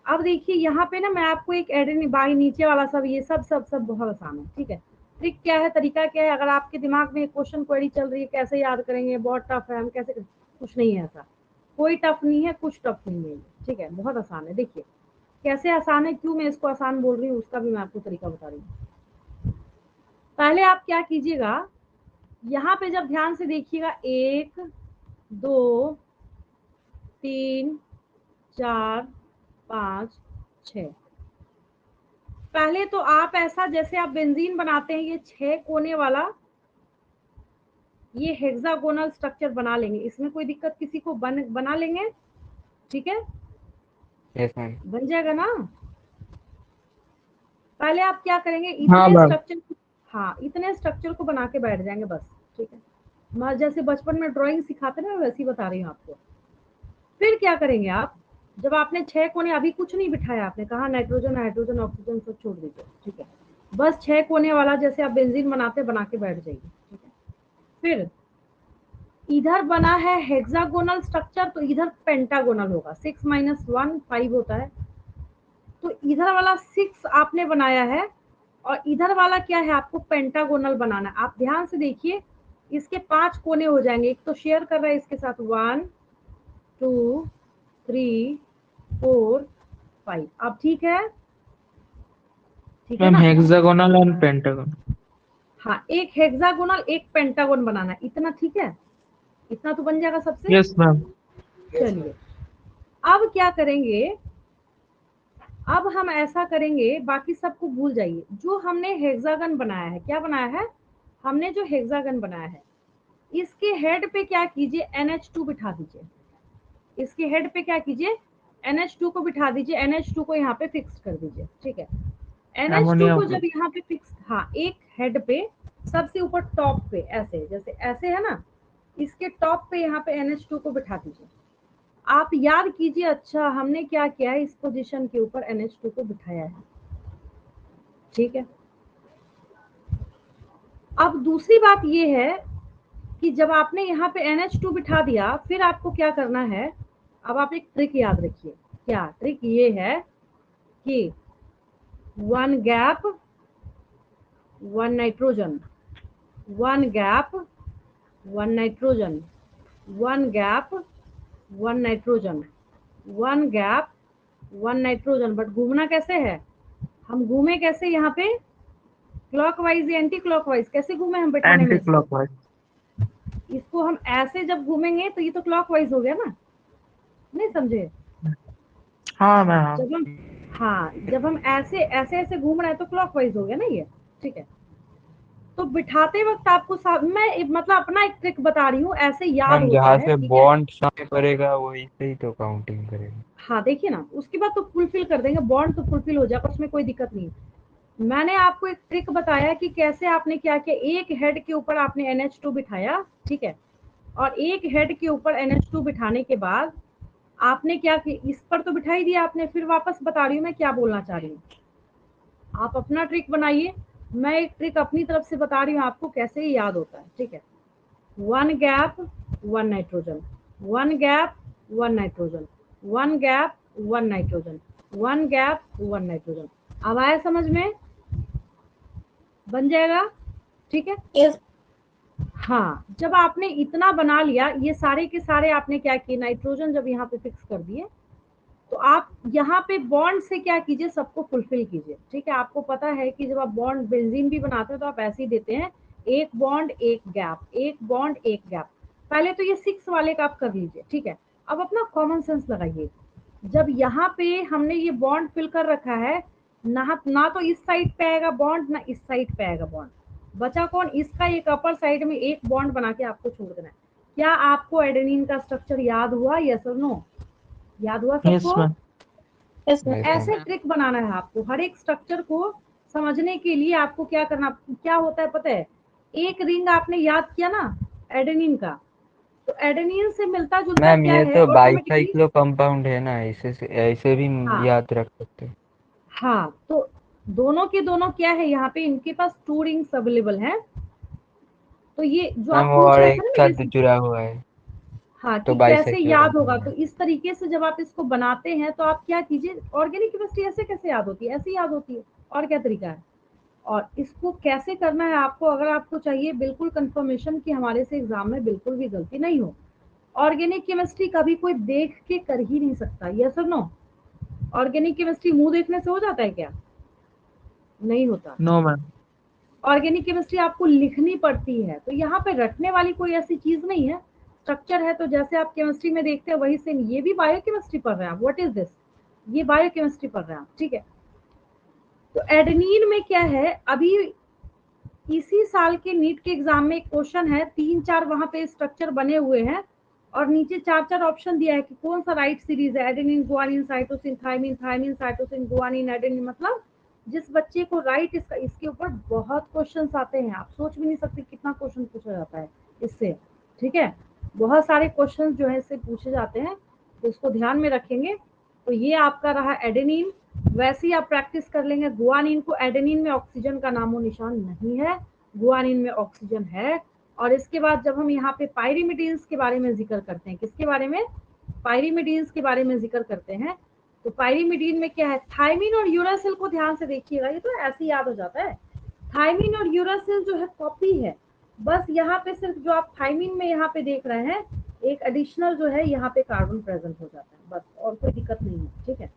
अब देखिए यहाँ पे ना मैं आपको एक एडेनिन बाई नीचे वाला सब ये सब बहुत आसान है, ठीक है। ट्रिक क्या है, तरीका क्या है, अगर आपके दिमाग में क्वेश्चन क्वेरी चल रही है कैसे याद करेंगे, बहुत टफ है, हम कैसे करें, कुछ नहीं है ऐसा, कोई टफ नहीं है, कुछ टफ नहीं है, ठीक है, बहुत आसान है। देखिए कैसे आसान है, क्यों मैं इसको आसान बोल रही हूँ उसका भी मैं आपको तरीका बता रही हूँ। पहले आप क्या कीजिएगा, यहाँ पे जब ध्यान से देखिएगा 1 2 3 4 5 6, पहले तो आप ऐसा जैसे आप बेंजीन बनाते हैं ये 6 कोने वाला ये हेक्सागोनल स्ट्रक्चर बना लेंगे, इसमें कोई दिक्कत किसी को बना लेंगे, ठीक है, यस मैम। बन जाएगा ना। पहले आप क्या करेंगे, हाँ इतने मैम। स्ट्रक्चर, हाँ इतने स्ट्रक्चर को बना के बैठ जाएंगे बस, ठीक है। मैं जैसे बचपन में ड्राइंग सिखाते ना वैसे ही बता रही हूँ आपको। फिर क्या करेंगे आप, जब आपने 6 कोने, अभी कुछ नहीं बिठाया आपने, कहा नाइट्रोजन हाइड्रोजन ऑक्सीजन सब छोड़ दीजिए, ठीक है, बस 6 कोने वाला जैसे आप बेंजीन बनाते बना के बैठ जाइए, ठीक है। फिर इधर बना है हेक्सागोनल स्ट्रक्चर, तो इधर पेंटागोनल होगा, 6 - 1 5 होता है, तो इधर वाला 6 आपने बनाया है और इधर वाला क्या है, आपको पेंटागोनल बनाना है। आप ध्यान से देखिए, इसके 5 कोने हो जाएंगे, एक तो शेयर कर रहा है इसके साथ 1 2 3 4 5, अब ठीक है, ठीक है मैम ना। Hexagonal and pentagon. हाँ, एक हेक्सागोनल एक पेंटागोन बनाना है, इतना ठीक है, इतना तो बन जाएगा सबसे। Yes ma'am. चलिए अब क्या करेंगे, अब हम ऐसा करेंगे, बाकी सबको भूल जाइए, जो हमने हेक्सागन बनाया है, क्या बनाया है हमने, जो हेक्सागन बनाया है इसके हेड पे क्या कीजिए, NH2 बिठा दीजिए, इसके हेड पे क्या कीजिए, NH2 को बिठा दीजिए, NH2 को यहाँ पे फिक्स कर दीजिए, ठीक है। NH2 अमोनिया को जब यहाँ पे फिक्स, हाँ एक हेड पे सबसे ऊपर टॉप पे ऐसे, जैसे ऐसे है ना, इसके टॉप पे यहाँ पे NH2 को बिठा दीजिए। आप याद कीजिए, अच्छा हमने क्या किया है, इस पोजीशन के ऊपर NH2 को बिठाया है, ठीक है। अब दूसरी बात ये है कि जब आपने यहाँ पे NH2 बिठा दिया, फिर आपको क्या करना है, अब आप एक ट्रिक याद रखिए, क्या ट्रिक ये है कि 1 gap 1 nitrogen, 1 gap 1 nitrogen, 1 gap 1 nitrogen, 1 gap 1 nitrogen. But घूमना कैसे है, हम घूमे कैसे, यहाँ पे क्लॉकवाइज या एंटी क्लॉकवाइज, कैसे घूमे हम बैठाने एंटी में, क्लॉकवाइज। इसको हम ऐसे जब घूमेंगे तो ये तो क्लॉकवाइज हो गया ना, नहीं समझे। हाँ मैम हाँ। जब हम, हाँ जब हम ऐसे ऐसे ऐसे घूम रहे हैं तो क्लॉकवाइज हो गया ना ये, ठीक है। तो बिठाते वक्त आपको मैं मतलब अपना एक ट्रिक बता रही हूँ, ऐसे याद मैम होता जहाँ है, से ठीक है। बॉन्ड सामने पड़ेगा वही से ही तो काउंटिंग करेगा। हाँ देखिए ना, उसके बाद तो फुलफिल कर देंगे, बॉन्ड तो फुलफिल हो जाएगा, उसमें कोई दिक्कत नहीं। मैंने आपको एक ट्रिक बताया कि कैसे आपने क्या किया, एक हेड के ऊपर आपने NH2 बिठाया, ठीक है, और एक हेड के ऊपर NH2 बिठाने के बाद आपने क्या किया, इस पर तो बिठा ही दिया आपने, फिर वापस बता रही हूँ मैं क्या बोलना चाह रही हूँ, आप अपना ट्रिक बनाइए, मैं एक ट्रिक अपनी तरफ से बता रही हूँ आपको कैसे ये याद होता है, ठीक है। 1 gap 1 nitrogen, 1 gap 1 nitrogen, 1 gap 1 nitrogen, 1 gap 1 nitrogen. अब आया समझ में, बन जाएगा, ठीक है। यस हाँ, जब आपने इतना बना लिया, ये सारे के सारे आपने क्या किए, नाइट्रोजन जब यहाँ पे फिक्स कर दिए, तो आप यहाँ पे बॉन्ड से क्या कीजिए, सबको फुलफिल कीजिए, ठीक है। आपको पता है कि जब आप बॉन्ड बेंजीन भी बनाते हैं तो आप ऐसे ही देते हैं, एक बॉन्ड एक गैप, एक बॉन्ड एक गैप। पहले तो ये 6 वाले का आप कर लीजिए, ठीक है। अब अपना कॉमन सेंस लगाइए, जब यहाँ पे हमने ये बॉन्ड फिल कर रखा है, ना तो इस साइड पे आएगा बॉन्ड, ना इस साइड पे आएगा बॉन्ड, बचा कौन, इसका एक अपर साइड में एक बॉन्ड बना के आपको छोड़ देना है। क्या आपको एडेनिन का स्ट्रक्चर याद हुआ, यस और नो, याद हुआ यस सबको। मैम। यस Yes, ऐसे ma'am. ट्रिक बनाना है आपको, हर एक स्ट्रक्चर को समझने के लिए आपको क्या करना, क्या होता है पता है, एक रिंग आपने याद किया ना एडेनिन का, तो एडेनिन से मिलता जुलता मैम क्या ये है तो ऑटोमेटिकली। बाईसाइक्लो कंपाउंड है ना, ऐसे भी हाँ याद रख सकते हैं। हाँ, तो दोनों के दोनों क्या है, यहाँ पे इनके पास 2 रिंग्स अवेलेबल हैं, तो ये जो मैम आप वो पूछ और रहे एक थे ना साथ कि जुड़ा हुआ है हाँ तो कि कैसे बाईसाइक्लो याद होगा, कंपाउंड तो है। इस तरीके से जब आप इसको बनाते हैं तो आप क्या कीजिए, ऑर्गेनिक केमिस्ट्री ऐसे कैसे याद होती है, ऐसे याद होती है, और क्या तरीका है। और इसको कैसे करना है आपको, अगर आपको चाहिए बिल्कुल कंफर्मेशन कि हमारे से एग्जाम में बिल्कुल भी गलती नहीं हो, ऑर्गेनिक केमिस्ट्री कभी कोई देख के कर ही नहीं सकता, यस और नो। ऑर्गेनिक केमिस्ट्री मुंह देखने से हो जाता है क्या, नहीं होता। No ma'am. ऑर्गेनिक केमिस्ट्री आपको लिखनी पड़ती है, तो यहाँ पे रटने वाली कोई ऐसी चीज नहीं है, स्ट्रक्चर है। तो जैसे आप केमिस्ट्री में देखते हैं वही सेम ये भी बायोकेमिस्ट्री पढ़ रहे हैं। व्हाट इज दिस, ये बायोकेमिस्ट्री पढ़ रहे हैं, ठीक है। तो एडेनिन में क्या है, अभी इसी साल के नीट के एग्जाम में एक क्वेश्चन है, 3-4 वहां पे स्ट्रक्चर बने हुए हैं और नीचे 4-4 ऑप्शन दिया है कि कौन सा राइट सीरीज है, adenine, guanine, cytosine, thymine, thymine, cytosine, guanine, adenine. मतलब जिस बच्चे को राइट इसके ऊपर बहुत क्वेश्चंस आते हैं, आप सोच भी नहीं सकते कितना क्वेश्चन पूछा जाता है इससे, ठीक है। बहुत सारे क्वेश्चन जो है इससे पूछे जाते हैं, तो इसको ध्यान में रखेंगे। तो ये आपका रहा एडेनिन। वैसे ही आप प्रैक्टिस कर लेंगे गुआनिन को। एडेनिन में ऑक्सीजन का नामो निशान नहीं है, गुआनिन में ऑक्सीजन है। और इसके बाद जब हम यहाँ पे पायरिमिडीन्स के बारे में जिक्र करते हैं, किसके बारे में, पायरिमिडीन्स के बारे में जिक्र करते हैं, तो पायरिमिडीन में क्या है, थाइमिन और यूरासिल को ध्यान से देखिएगा, ये तो ऐसे ही याद हो जाता है। थाइमिन और यूरासिल जो है कॉपी है, बस यहाँ पे सिर्फ जो आप थाइमिन में यहाँ पे देख रहे हैं, एक एडिशनल जो है यहाँ पे कार्बन प्रेजेंट हो जाता है, बस, और कोई दिक्कत नहीं है, ठीक है।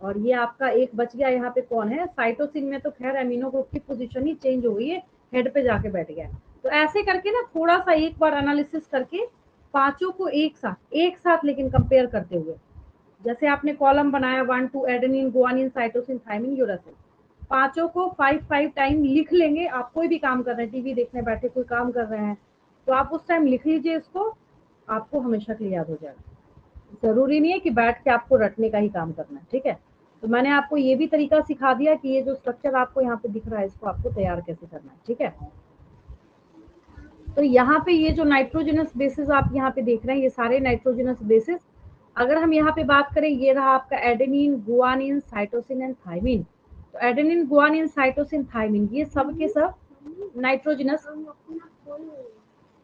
और ये आपका एक बच गया यहाँ पे, कौन है, साइटोसिन में तो खैर एमिनो ग्रुप की पोजीशन ही चेंज हो गई है, हेड पे जाके बैठ गया। तो ऐसे करके ना थोड़ा सा एक बार एनालिसिस करके पांचों को एक साथ लेकिन कंपेयर करते हुए, जैसे आपने कॉलम बनाया 1 2 adenine, guanine, cytosine, thymine, uracil, पांचों को 5 टाइम लिख लेंगे। आप कोई भी काम कर रहे हैं, टीवी देखने बैठे कोई काम कर रहे हैं, तो आप उस टाइम लिख लीजिए इसको, आपको हमेशा के लिए याद हो जाएगा। जरूरी नहीं है कि बैठ के आपको रटने का ही काम करना है, ठीक है। तो मैंने आपको ये भी तरीका सिखा दिया कि ये जो स्ट्रक्चर आपको यहाँ पे दिख रहा है, इसको आपको तैयार कैसे करना है, ठीक है। तो यहाँ पे ये जो नाइट्रोजनस बेसिस आप यहाँ पे देख रहे हैं, ये सारे नाइट्रोजनस बेसिस, अगर हम यहाँ पे बात करें, ये रहा आपका adenine, guanine, cytosine and thymine. तो एडेनिन, गुआनिन, साइटोसिन, थाइमिन, ये सब के सब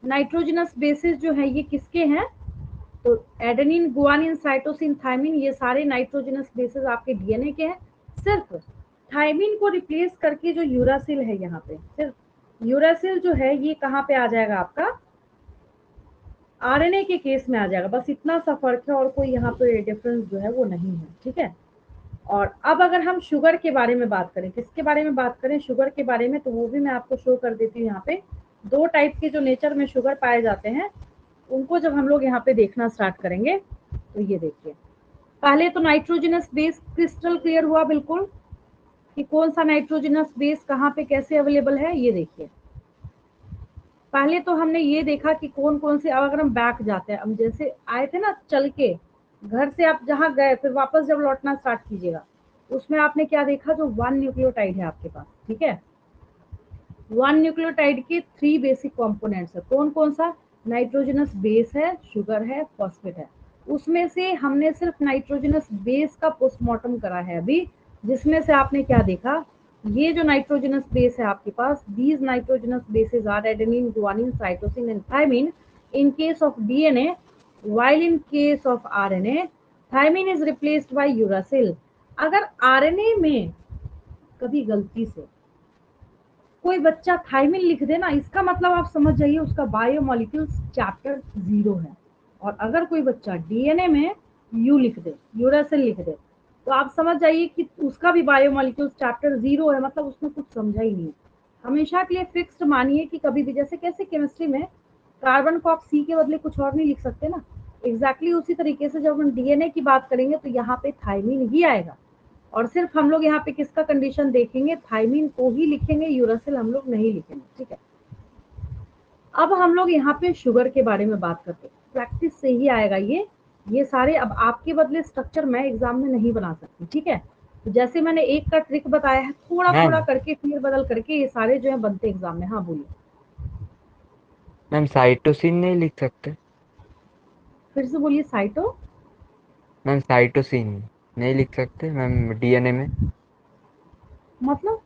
नाइट्रोजनस बेसिस जो है ये किसके हैं, तो एडेनिन, गुआनिन, साइटोसिन, थाइमिन, ये सारे नाइट्रोजनस बेसिस आपके डीएनए के हैं। सिर्फ थाइमिन को रिप्लेस करके जो यूरासिल है, यहाँ पे सिर्फ यूरासिल जो है ये कहाँ पे आ जाएगा, आपका आरएनए के केस में आ जाएगा। बस इतना सा फर्क है, और कोई यहाँ पे डिफरेंस जो है वो नहीं है, ठीक है। और अब अगर हम शुगर के बारे में बात करें, किसके बारे में बात करें, शुगर के बारे में, तो वो भी मैं आपको शो कर देती हूँ। यहाँ पे 2 टाइप के जो नेचर में शुगर पाए जाते हैं, उनको जब हम लोग यहाँ पे देखना स्टार्ट करेंगे, तो ये देखिए, पहले तो नाइट्रोजनस बेस क्रिस्टल क्लियर हुआ बिल्कुल कि कौन सा नाइट्रोजनस बेस कहाँ पे कैसे अवेलेबल है। ये देखिए, पहले तो हमने ये देखा कि कौन कौन से, अगर हम बैक जाते हैं, हम जैसे आए थे ना चल के घर से, आप जहाँ गए फिर वापस जब लौटना स्टार्ट कीजिएगा, उसमें आपने क्या देखा, जो 1 न्यूक्लियोटाइड है आपके पास, ठीक है। 1 न्यूक्लियोटाइड के 3 बेसिक कंपोनेंट्स है, कौन कौन सा, नाइट्रोजनस बेस है, शुगर है, फॉस्फेट है। उसमें से हमने सिर्फ नाइट्रोजनस बेस का पोस्टमार्टम करा है अभी, जिसमें से आपने क्या देखा, ये जो नाइट्रोजनस बेस है आपके पास, these nitrogenous bases are adenine, guanine, cytosine and thymine in case of DNA, while in case of RNA thymine is replaced by uracil. अगर आरएनए में कभी गलती से कोई बच्चा थाइमिन लिख दे ना, इसका मतलब आप समझ जाइए उसका बायोमोलिक्यूल्स चैप्टर 0 है। और अगर कोई बच्चा डीएनए में यू लिख दे, यूरासिल लिख दे, तो आप समझ जाइए कि उसका भी बायोमोलिक्यूल्स चैप्टर 0 है, मतलब उसने कुछ समझा ही नहीं। हमेशा के लिए फिक्स्ड मानिए कि कभी भी, जैसे कैसे केमिस्ट्री में कार्बन को आप सी के बदले कुछ और नहीं लिख सकते ना, एग्जैक्टली उसी तरीके से जब हम डीएनए की बात करेंगे तो यहाँ पे थाइमिन ही आएगा। और सिर्फ हम लोग यहाँ पे किसका कंडीशन देखेंगे, थाइमिन को ही लिखेंगे, यूरासिल हम लोग नहीं लिखेंगे, ठीक है। अब हम लोग यहाँ पे शुगर के बारे में बात करते हैं, प्रैक्टिस से ही आएगा ये सारे। अब आपके बदले स्ट्रक्चर मैं एग्जाम में नहीं बना सकती, ठीक है। तो जैसे मैंने एक का ट्रिक बताया है, थोड़ा थोड़ा करके फिर बदल करके ये सारे जो है बनते एग्जाम में। हाँ बोलिए मैम, साइटोसिन नहीं लिख सकते? फिर से बोलिए, साइटो, मैम साइटोसिन नहीं लिख सकते मैम डीएनए में? मतलब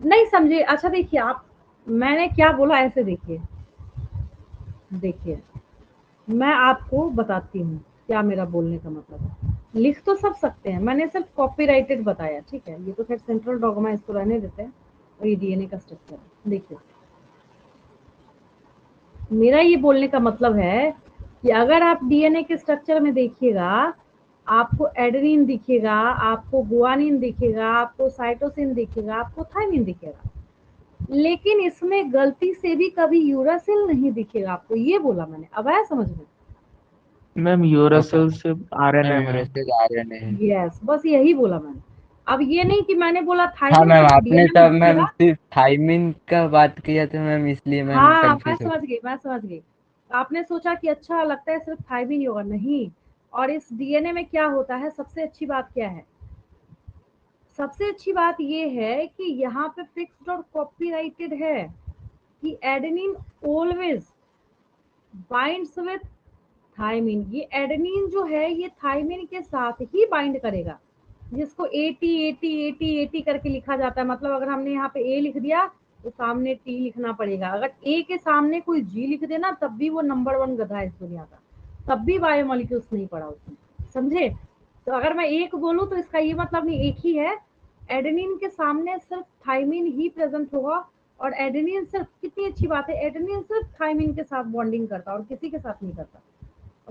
नहीं समझे। अच्छा देखिए, आप, मैंने क्या बोला, ऐसे देखिए, देखिए मैं आपको बताती हूँ क्या मेरा बोलने का मतलब है। लिख तो सब सकते हैं, मैंने सिर्फ कॉपीराइटेड बताया, ठीक है। ये तो खैर सेंट्रल डॉगमा, इसको रहने देते हैं। और ये डीएनए का स्ट्रक्चर है। देखिए, मेरा ये बोलने का मतलब है कि अगर आप डीएनए के स्ट्रक्चर में देखिएगा, आपको एडेनिन दिखेगा, आपको गुआनिन दिखेगा, आपको साइटोसिन दिखेगा, आपको थाइमिन दिखेगा। लेकिन इसमें गलती से भी कभी यूरासिल नहीं दिखेगा आपको, ये बोला मैंने। अब आया समझ में? मैम यूरासिल से आरएनए है। मैम आरएनए है। यस, बस यही बोला मैंने। अब ये नहीं कि मैंने बोला हाँ थायमिन मैम, सिर्फ आपने डीएनए में तब मैम दिखेगा। सिर्फ थायमिन का बात किया था मैम, इसलिए मैम हाँ, मैं कंफ्यूज हो समझ गई, मैं समझ गई। आपने सोचा कि अच्छा लगता है सिर्फ थायमिन ही होगा, नहीं। और इस डीएनए में क्या होता है, सबसे अच्छी बात क्या है? सबसे अच्छी बात ये है कि यहाँ पे फिक्स्ड और कॉपीराइटेड है कि adenine always binds with thymine. ये एडेनिन जो है ये थायमिन के साथ ही बाइंड करेगा, जिसको 80 80 80 80 करके लिखा जाता है। मतलब अगर हमने यहाँ पे ए लिख दिया तो सामने टी लिखना पड़ेगा। अगर ए के सामने कोई जी लिख देना तब भी वो नंबर 1 गधा है इस दुनिया का, तब भी बायोमोलिक्यूल्स नहीं पढ़ा उसने, समझे? तो अगर मैं एक बोलूँ तो इसका ये मतलब नहीं एक ही है। एडेनिन के सामने सिर्फ थायमिन ही प्रेजेंट होगा। और एडेनिन सिर्फ, कितनी अच्छी बात है, एडेनिन सिर्फ थायमिन के साथ बॉन्डिंग करता है और किसी के साथ नहीं करता।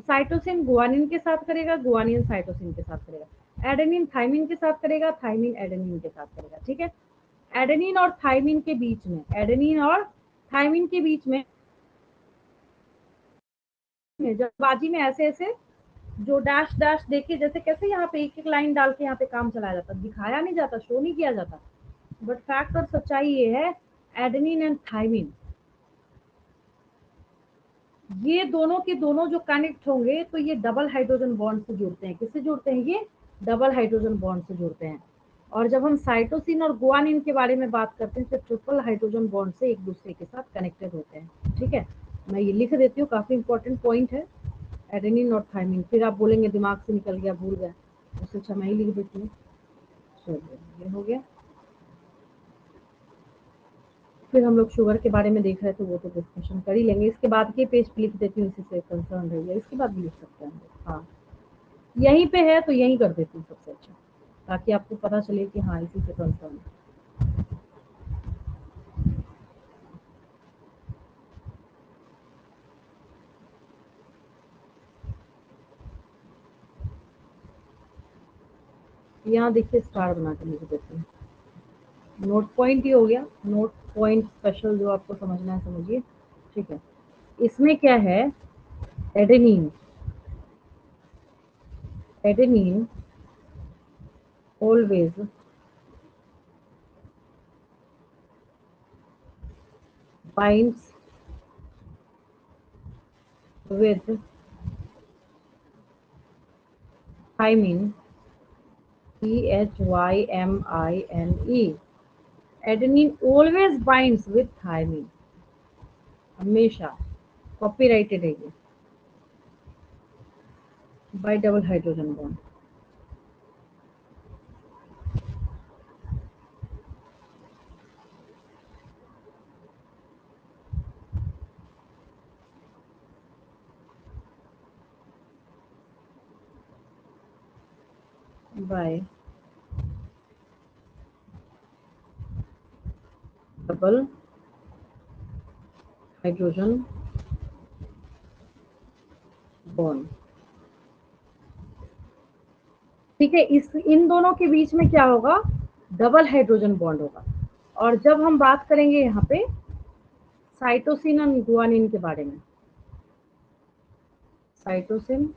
साइटोसिन गुआनिन के साथ करेगा, गुआनिन साइटोसिन के साथ करेगा, एडेनिन थायमिन के साथ करेगा, थायमिन एडेनिन के साथ करेगा। ठीक है? एडेनिन और थायमिन के बीच में, एडेनिन और थायमिन के बीच में जब बाजी में ऐसे ऐसे जो डैश डैश देखिए, जैसे कैसे यहाँ पे एक एक लाइन डाल के यहाँ पे काम चलाया जाता, दिखाया नहीं जाता, शो नहीं किया जाता, बट फैक्ट और सच्चाई ये है, एडेनिन एंड थायमिन ये दोनों के दोनों जो कनेक्ट होंगे तो ये डबल हाइड्रोजन बॉन्ड से जुड़ते हैं। किससे जुड़ते हैं? ये डबल हाइड्रोजन बॉन्ड से जुड़ते हैं। और जब हम साइटोसिन और गुआनिन के बारे में बात करते हैं तो ट्रिपल हाइड्रोजन बॉन्ड से एक दूसरे के साथ कनेक्टेड होते हैं। ठीक है, मैं ये लिख देती हूँ, काफी इंपॉर्टेंट पॉइंट है, एडेनिन और थायमिन। फिर आप बोलेंगे दिमाग से निकल गया, भूल गया, उससे अच्छा मैं ही लिख देती हूँ। चलिए, ये हो गया। फिर हम लोग शुगर के बारे में देख रहे थे, वो तो डिस्कशन कर ही लेंगे। इसके बाद के पेज पे लिख देती हूँ, इसी से कंसर्न रहिए। इसके बाद भी लिख सकते हैं हम लोग। हाँ, यहीं पे है तो यहीं कर देती हूँ सबसे अच्छा, ताकि आपको पता चले कि हाँ इसी से कंसर्न है। यहाँ देखिए स्टार बना के लिख देती हूँ। नोट पॉइंट ही हो गया, नोट पॉइंट स्पेशल जो आपको समझना है समझिए। ठीक है, इसमें क्या है, adenine, adenine always binds with thymine, THYMINE। Adenine always binds with thymine, हमेशा कॉपीराइटेड है ये, by double hydrogen bond. By double hydrogen bond. ठीक है, इस इन दोनों के बीच में क्या होगा, डबल हाइड्रोजन बॉन्ड होगा। और जब हम बात करेंगे यहाँ पे साइटोसिन और गुआनिन के बारे में, cytosine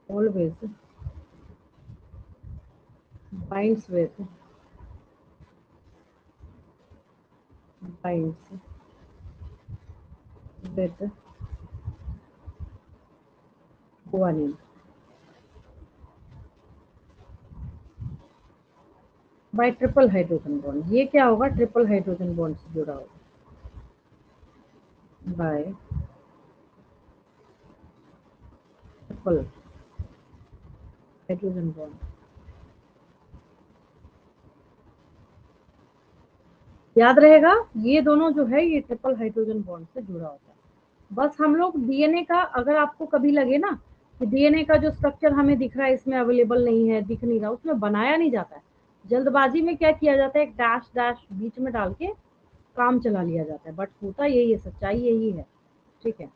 always binds with guanine bye triple hydrogen bond. ये क्या होगा, ट्रिपल हाइड्रोजन बॉन्ड से जुड़ा होगा, बाय ट्रिपल हाइड्रोजन बॉन्ड। याद रहेगा, ये दोनों जो है ये ट्रिपल हाइड्रोजन बॉन्ड से जुड़ा होता है। बस हम लोग डीएनए का, अगर आपको कभी लगे ना कि डीएनए का जो स्ट्रक्चर हमें दिख रहा है इसमें अवेलेबल नहीं है, दिख नहीं रहा, उसमें बनाया नहीं जाता है। जल्दबाजी में क्या किया जाता है, एक डैश डैश बीच में डाल के काम चला लिया जाता है, बट होता यही है, सच्चाई यही है। ठीक है,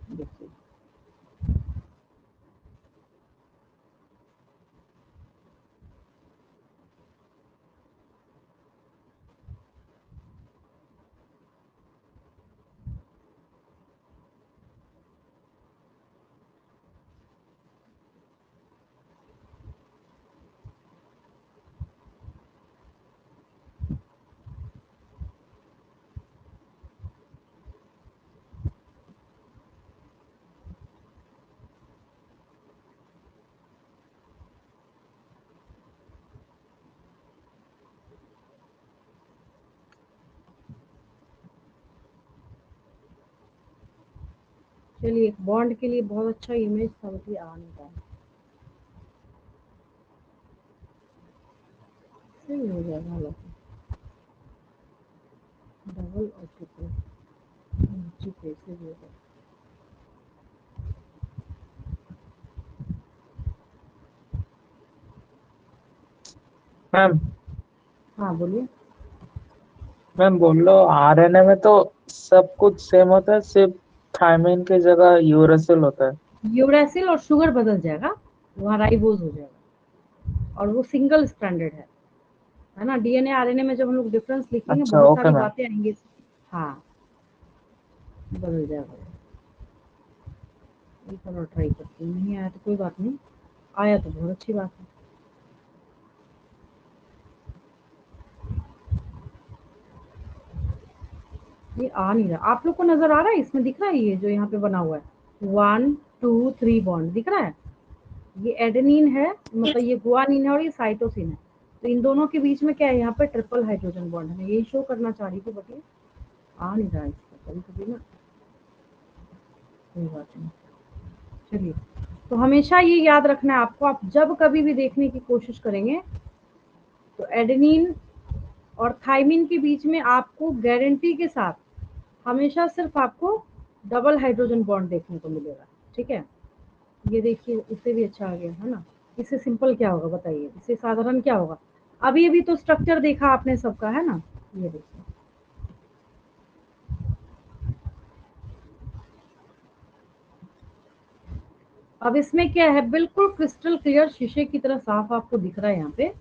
देखिए चलिए, एक बॉन्ड के लिए बहुत अच्छा इमेज था, बट ये आ नहीं रहा है। सही हो जाएगा हालांकि, डबल और ट्रिपल नीचे कैसे होगा। मैम हाँ बोलिए। मैम बोल लो, आरएनए में तो सब कुछ सेम होता है, सिर्फ थायमिन की जगह यूरेसिल होता है। यूरेसिल और शुगर बदल जाएगा, वहाँ राइबोज हो जाएगा, और वो सिंगल स्ट्रैंडेड है ना। डीएनए आरएनए में जब हम लोग डिफरेंस लिखेंगे अच्छा, बहुत ओके सारी मैम। बातें आएंगी। हाँ, बदल जाएगा। एक और ट्राई करती हूँ, नहीं आया तो कोई बात नहीं, आया तो बहुत अच्छी बात है। ये आ नहीं रहा, आप लोग को नजर आ रहा है? इसमें दिख रहा है ये जो यहाँ पे बना हुआ है 1 2 3 बॉन्ड दिख रहा है? ये एडेनिन है, मतलब ये गुआनिन है, और ये साइटोसिन है। तो इन दोनों के बीच में क्या है, यहाँ पे ट्रिपल हाइड्रोजन बॉन्ड है। मैं यही शो करना चाह रही थी, बट ये आ नहीं रहा है इसका कभी कभी ना। कोई बात नहीं, चलिए। तो हमेशा ये याद रखना है आपको, आप जब कभी भी देखने की कोशिश करेंगे तो एडेनिन और थाइमिन के बीच में आपको गारंटी के साथ हमेशा सिर्फ आपको डबल हाइड्रोजन बॉन्ड देखने को मिलेगा। ठीक है, ये देखिए, इससे भी अच्छा आ गया है ना। इससे सिंपल क्या होगा बताइए, इससे साधारण क्या होगा? अभी अभी तो स्ट्रक्चर देखा आपने सबका, है ना। ये देखिए, अब इसमें क्या है, बिल्कुल क्रिस्टल क्लियर शीशे की तरह साफ आपको दिख रहा है यहाँ पे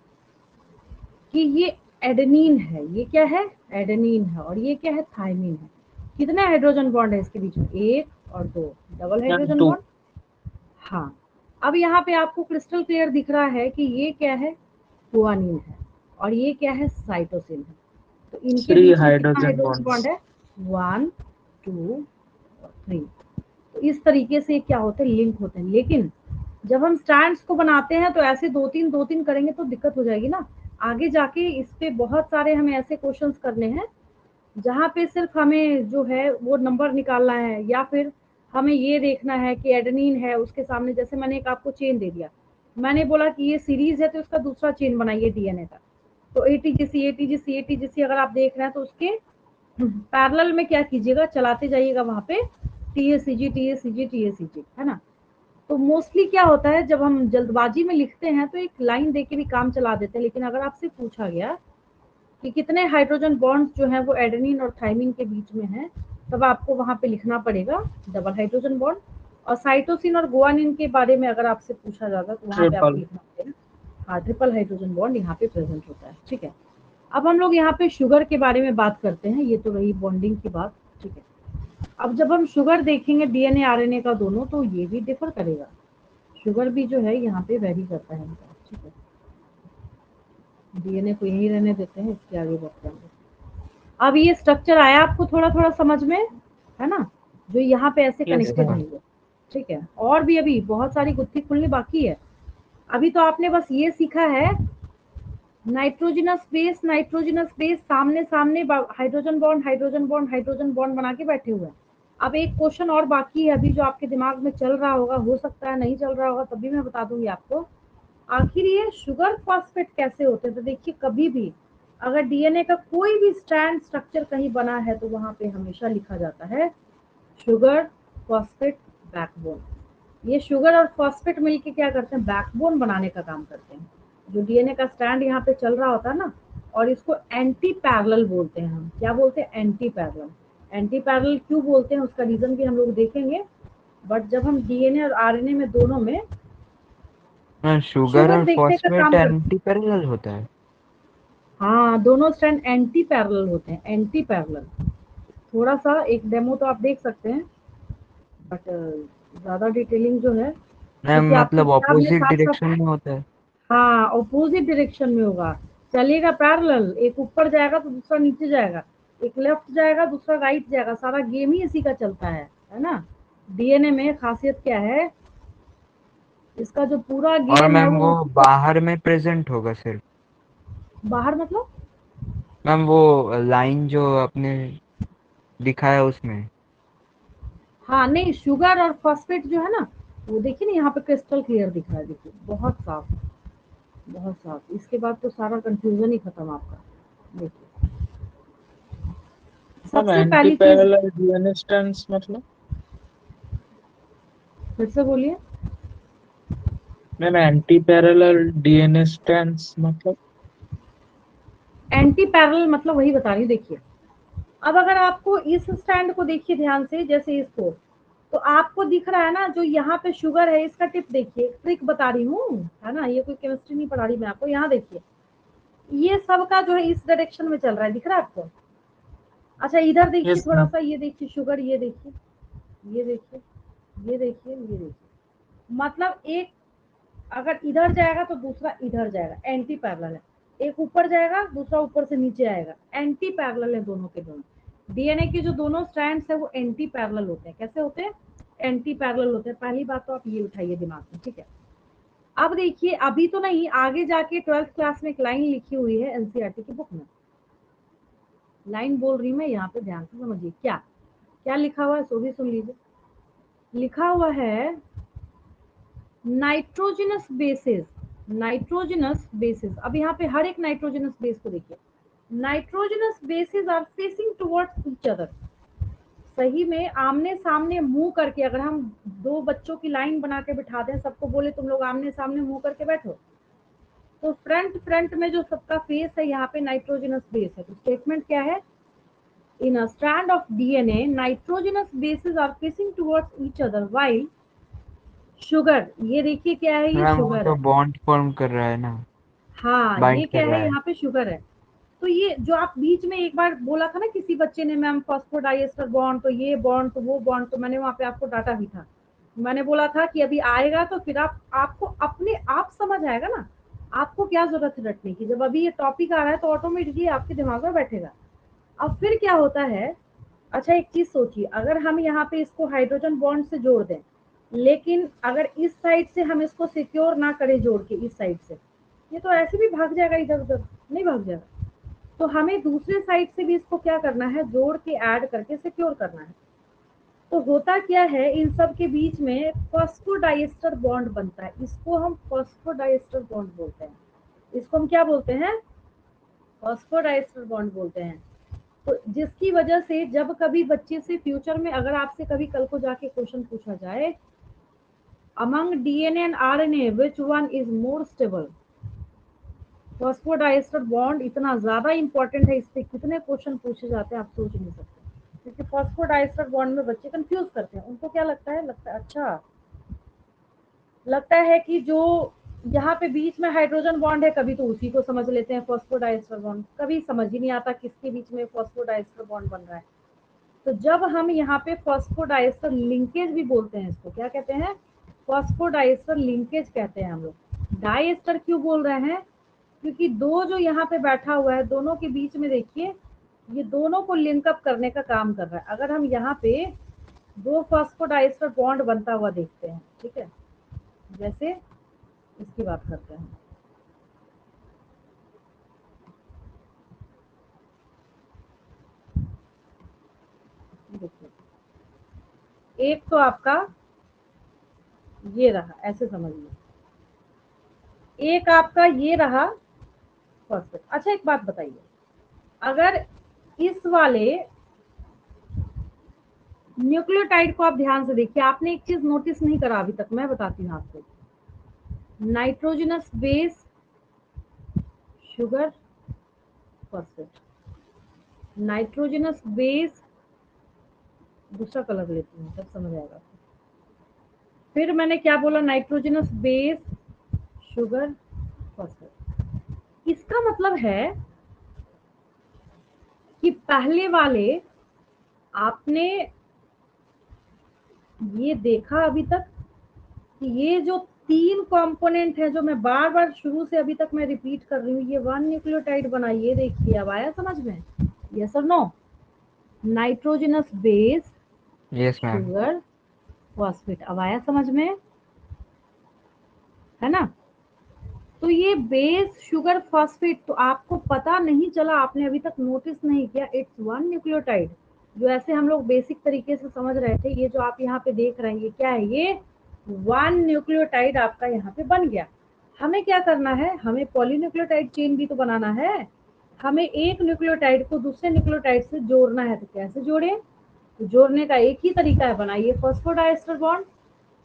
कि ये एडेनिन है। ये क्या है? एडेनिन है। और ये क्या है? थाइमिन है। कितने हाइड्रोजन बॉन्ड है इसके बीच में? 1 और 2, डबल मैम हाइड्रोजन 2। बॉन्ड। हाँ, अब यहाँ पे आपको क्रिस्टल क्लियर दिख रहा है कि ये क्या है? गुआनिन है, और ये क्या है? साइटोसिन है। तो इनके 3 बीच में कितना हाइड्रोजन हाइड्रोजन बॉन्ड्स। बॉन्ड है? 1 2 और 3। तो इस तरीके से क्या होते हैं, लिंक होते हैं। लेकिन जब हम स्टैंड्स को बनाते हैं तो ऐसे दो तीन करेंगे तो दिक्कत हो जाएगी ना। आगे जाके इस पे बहुत सारे हमें ऐसे क्वेश्चंस करने हैं जहाँ पे सिर्फ हमें जो है वो नंबर निकालना है, या फिर हमें ये देखना है कि एडेनिन है उसके सामने, जैसे मैंने एक आपको चेन दे दिया, मैंने बोला कि ये सीरीज है तो इसका दूसरा चेन बनाइए डीएनए का। तो एटीजीसी एटीजीसी एटीजीसी अगर आप देख रहे हैं तो उसके पैरेलल में क्या कीजिएगा, चलाते जाइएगा वहां पे टीएससीजी टीएससीजी टीएससीजी, है ना। तो मोस्टली क्या होता है, जब हम जल्दबाजी में लिखते हैं तो एक लाइन देके भी काम चला देते हैं। लेकिन अगर आपसे पूछा गया कि कितने हाइड्रोजन बॉन्ड्स जो है वो एडेनिन और थाइमिन के बीच में है, तब आपको वहां पे लिखना पड़ेगा डबल हाइड्रोजन बॉन्ड। और साइटोसिन और गुआनिन के बारे में अगर आपसे पूछा जाता तो वहां पे आपको ट्रिपल। लिखना पड़ेगा, हाँ, ट्रिपल हाइड्रोजन बॉन्ड यहाँ पे प्रेजेंट होता है। ठीक है, अब हम लोग यहाँ पे शुगर के बारे में बात करते हैं। ये तो रही बॉन्डिंग की बात। ठीक है, अब जब हम शुगर देखेंगे डीएनए आरएनए का दोनों, तो ये भी डिफर करेगा। शुगर भी जो है यहाँ पे वेरी करता है इनका। ठीक है, डीएनए को यहीं रहने देते हैं, इसके आगे बढ़ते हैं। अब ये स्ट्रक्चर आया आपको थोड़ा थोड़ा समझ में, है ना, जो यहाँ पे ऐसे यस कनेक्टेड मैम। है ये। ठीक है, और भी अभी बहुत सारी गुत्थी खुलनी बाकी है। अभी तो आपने बस ये सीखा है नाइट्रोजनस बेस सामने सामने hydrogen bond hydrogen bond hydrogen bond बना के बैठे हुए हैं। अब एक क्वेश्चन और बाकी है अभी, जो आपके दिमाग में चल रहा होगा, हो सकता है नहीं चल रहा होगा, तभी मैं बता दूंगी आपको। आखिर ये शुगर फॉस्फेट कैसे होते हैं? तो देखिए, कभी भी अगर डीएनए का कोई भी स्ट्रैंड स्ट्रक्चर कहीं बना है तो वहां पे हमेशा लिखा जाता है शुगर फॉस्फेट बैकबोन। ये शुगर और फॉस्फेट मिलके क्या करते हैं, बैकबोन बनाने का काम करते हैं। जो डीएनए का स्ट्रैंड यहाँ पे चल रहा होता है ना, और इसको एंटी पैरेलल बोलते हैं। हम क्या बोलते हैं? Anti parallel. एंटी पैरेलल क्यों बोलते हैं उसका रीजन भी हम लोग देखेंगे। बट जब हम डीएनए और आरएनए में दोनों में शुगर शुगर और देखने का फॉस्फेट काम करते हैं। एंटी पैरेलल होता है। हाँ, दोनों स्ट्रैंड एंटी पैरेलल होते हैं, एंटी पैरेलल। थोड़ा सा एक डेमो तो आप देख सकते हैं, बट ज्यादा डिटेलिंग जो है, मैम क्योंकि आपकी मतलब किताब में ऑपोजिट साफ साफ, डायरेक्शन में होता है। हाँ, अपोजिट डायरेक्शन में होगा। चलेगा पैरेलल, एक ऊपर जाएगा तो दूसरा नीचे जाएगा, एक लेफ्ट जाएगा दूसरा राइट जाएगा, सारा गेम ही इसी का चलता है ना। डीएनए में खासियत क्या है, इसका जो पूरा और गेम है मैम वो वो उसी को। बाहर में प्रेजेंट होगा सिर्फ। बाहर मतलब? मैम वो लाइन जो आपने दिखाया उसमें। हाँ नहीं, शुगर और फॉस्फेट जो है ना, वो देखिए ना यहाँ पे क्रिस्टल क्लियर दिख रहा है, देखिए बहुत साफ, बहुत साफ। इसके बाद तो सारा कंफ्यूजन ही खत्म आपका। देखिए मैम सबसे एंटी पहली चीज, पैरेलल डीएनए स्ट्रैंड्स मतलब? फिर से बोलिए। Ma'am anti parallel DNA strands मतलब? एंटी पैरेलल मतलब वही बता रही हूँ, देखिए अब अगर आपको इस स्टैंड को देखिए ध्यान से, जैसे इसको, तो आपको दिख रहा है ना जो यहाँ पे शुगर है, इसका टिप देखिए, ट्रिक बता रही हूँ, है ना, ये कोई केमिस्ट्री नहीं पढ़ा रही मैं आपको। यहाँ देखिए, ये सबका जो है इस डायरेक्शन में चल रहा है, दिख रहा है आपको? अच्छा इधर देखिए यस थोड़ा मैम। सा, ये देखिए शुगर, ये देखिए, ये देखिए, ये देखिए, ये देखिए, मतलब एक अगर इधर जाएगा तो दूसरा इधर जाएगा, एंटी पैरेलल है। एक ऊपर जाएगा, दूसरा ऊपर से नीचे आएगा, एंटी पैरेलल है दोनों के दोनों। डीएनए के जो दोनों स्ट्रैंड्स है वो एंटी पैरेलल होते हैं। कैसे होते हैं? एंटी पैरेलल होते हैं। पहली बात तो आप ये उठाइए दिमाग में, ठीक है। अब देखिए, अभी तो नहीं, आगे जाके 12th क्लास में एक लाइन लिखी हुई है एनसीईआरटी की बुक में, लाइन बोल रही हूँ मैं, यहाँ पे ध्यान से समझिए। क्या क्या लिखा हुआ है सो भी सुन लीजिए। लिखा हुआ है नाइट्रोजनस बेसिस, नाइट्रोजनस बेसिस। अब यहाँ पे हर एक नाइट्रोजनस बेस को देखिए, nitrogenous bases are facing towards each other. सही में आमने सामने मुंह करके, अगर हम दो बच्चों की लाइन बना के बिठा दें, सबको बोले तुम लोग आमने सामने मुंह करके बैठो, तो फ्रंट फ्रंट में जो सबका फेस है यहाँ पे नाइट्रोजनस बेस है। तो स्टेटमेंट क्या है? In a strand of DNA nitrogenous bases are facing towards each other while sugar, ये देखिए क्या है, ये मैम वो शुगर तो है। बॉन्ड फॉर्म कर रहा है ना, हाँ ये बाइंड कर क्या है, रहा है। यहाँ पे शुगर है। तो ये जो आप बीच में एक बार बोला था ना किसी बच्चे ने, मैम फॉस्फोडाइएस्टर बॉन्ड, तो ये बॉन्ड तो वो बॉन्ड, तो मैंने वहां पे आपको डाटा भी था। मैंने बोला था कि अभी आएगा तो फिर आपको अपने आप समझ आएगा ना, आपको क्या जरूरत है रटने की। जब अभी ये टॉपिक आ रहा है तो ऑटोमेटिकली आपके दिमाग में बैठेगा। अब फिर क्या होता है, अच्छा एक चीज सोचिए, अगर हम यहाँ पे इसको हाइड्रोजन बॉन्ड से जोड़ दें, लेकिन अगर इस साइड से हम इसको सिक्योर ना करें जोड़ के इस साइड से, ये तो ऐसे भी भाग जाएगा इधर उधर, नहीं भाग जाएगा। तो हमें दूसरे साइड से भी इसको क्या करना है, जोड़ के ऐड करके सिक्योर करना है। तो होता क्या है, इन सब के बीच में फॉस्फोडाइएस्टर बॉन्ड बनता है, इसको हम फॉस्फोडाइएस्टर बॉन्ड बोलते हैं। इसको हम क्या बोलते हैं? फॉस्फोडाइएस्टर बॉन्ड बोलते हैं। तो जिसकी वजह से जब कभी बच्चे से फ्यूचर में अगर आपसे कभी कल को जाके क्वेश्चन पूछा जाए, among DNA and RNA which one is more stable, phosphodiester bond इतना ज्यादा इंपॉर्टेंट है, इस पे कितने क्वेश्चन पूछे जाते हैं आप सोच नहीं सकते। क्योंकि फॉस्फोडाइएस्टर बॉन्ड में बच्चे कंफ्यूज करते हैं, उनको क्या लगता है, अच्छा लगता है कि जो यहाँ पे बीच में हाइड्रोजन बॉन्ड है, कभी तो उसी को समझ लेते हैं फॉस्फोडाइएस्टर बॉन्ड, कभी समझ ही नहीं आता किसके बीच में फॉस्फोडाइएस्टर बॉन्ड बन रहा है। तो जब हम यहाँ पे फॉस्फोडाइएस्टर लिंकेज भी बोलते हैं, इसको क्या कहते हैं? फॉस्फोडाइएस्टर लिंकेज कहते हैं हम लोग। डाइएस्टर क्यों बोल रहे हैं? क्योंकि दो जो यहाँ पे बैठा हुआ है, दोनों के बीच में देखिए, ये दोनों को लिंकअप करने का काम कर रहा है। अगर हम यहाँ पे दो फॉस्फोडाइएस्टर बॉन्ड बनता हुआ देखते हैं, ठीक है, जैसे इसकी बात करते हैं, देखिए एक तो आपका ये रहा, ऐसे समझिए, एक आपका ये रहा फॉस्फेट। अच्छा एक बात बताइए, अगर इस वाले न्यूक्लियोटाइड को आप ध्यान से देखिए, आपने एक चीज नोटिस नहीं करा अभी तक, मैं बताती हूँ आपको। Nitrogenous base, sugar, phosphate, nitrogenous base, दूसरा कलर लेती हूँ तब समझ आएगा। फिर मैंने क्या बोला, नाइट्रोजनस बेस, शुगर, फॉस्फेट। इसका मतलब है कि पहले वाले आपने ये देखा अभी तक कि ये जो तीन कंपोनेंट है, जो मैं बार बार शुरू से अभी तक मैं रिपीट कर रही हूँ, ये वन न्यूक्लियोटाइड बना, ये देखिए, अब आया समझ में? यस और no? Nitrogenous base, yes ma'am. Sugar, phosphate, अब आया समझ में? है ना? तो ये बेस, शुगर, फॉस्फेट, तो आपको पता नहीं चला, आपने अभी तक नोटिस नहीं किया, इट्स वन न्यूक्लियोटाइड। जो ऐसे हम लोग बेसिक तरीके से समझ रहे थे, ये जो आप यहाँ पे देख रहे हैं ये क्या है, ये 1 न्यूक्लियोटाइड आपका यहाँ पे बन गया। हमें क्या करना है, हमें पॉलीन्यूक्लियोटाइड चेन भी तो बनाना है। हमें एक न्यूक्लियोटाइड को दूसरे न्यूक्लियोटाइड से जोड़ना है, तो कैसे जोड़े, तो जोड़ने का एक ही तरीका है, बनाइए फॉस्फोडाइएस्टर बॉन्ड।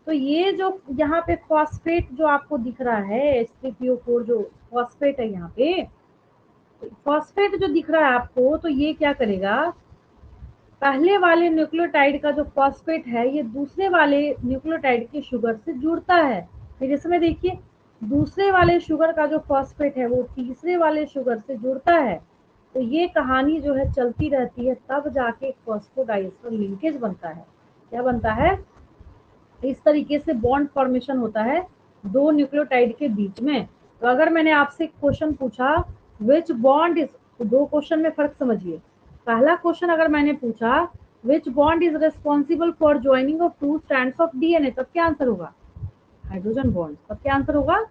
तो ये जो यहाँ पे फॉस्फेट जो आपको दिख रहा है H3PO4 जो फॉस्फेट है यहाँ पे, फॉस्फेट जो दिख रहा है आपको, तो ये क्या करेगा, पहले वाले न्यूक्लियोटाइड का जो फॉस्फेट है ये दूसरे वाले न्यूक्लियोटाइड के शुगर से जुड़ता है। फिर इसमें देखिए दूसरे वाले शुगर का जो फॉस्फेट है वो तीसरे वाले शुगर से जुड़ता है। तो ये कहानी जो है चलती रहती है, तब जाके फॉस्फोडाइएस्टर लिंकेज बनता है। क्या बनता है, इस तरीके से बॉन्ड फॉर्मेशन होता है दो न्यूक्लियोटाइड के बीच में। तो अगर मैंने आपसे क्वेश्चन पूछा विच बॉन्ड इज, दो क्वेश्चन में फर्क समझिए। पहला क्वेश्चन अगर मैंने पूछा विच bond is responsible for joining of two strands of DNA, तब क्या आंसर होगा, हाइड्रोजन बॉन्ड, तब क्या आंसर होगा।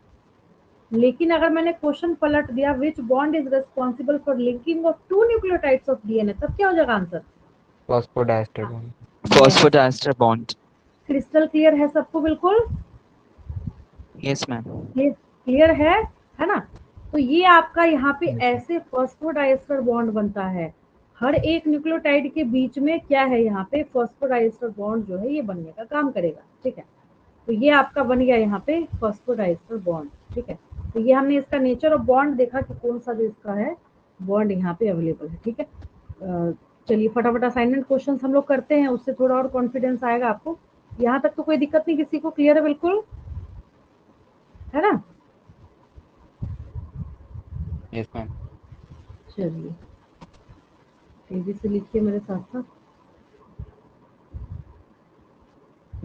लेकिन अगर मैंने क्वेश्चन पलट दिया which bond is responsible for linking of two nucleotides of DNA, तब क्या हो जाएगा answer. Phosphodiester bond. Phosphodiester bond. Crystal clear है सबको, बिल्कुल Yes, ma'am. क्लियर है ना। तो ये आपका यहाँ पे ऐसे फॉस्फोडाइएस्टर बॉन्ड बनता है, हर एक न्यूक्लियोटाइड के बीच में क्या है, यहाँ पे फॉस्फोडाइएस्टर बॉन्ड जो है ये बनने का काम करेगा। ठीक है, तो ये आपका बन गया यहाँ पे फॉस्फोडाइएस्टर बॉन्ड। ठीक है, तो ये हमने इसका नेचर ऑफ बॉन्ड देखा कि कौन सा जो इसका है बॉन्ड यहाँ पे अवेलेबल है। ठीक है, चलिए फटाफट असाइनमेंट क्वेश्चन हम लोग करते हैं, उससे थोड़ा और कॉन्फिडेंस आएगा आपको। यहाँ तक तो कोई दिक्कत नहीं, किसी को क्लियर है बिल्कुल, है ना। Yes ma'am. चलिए तेजी से लिखिए मेरे साथ साथ।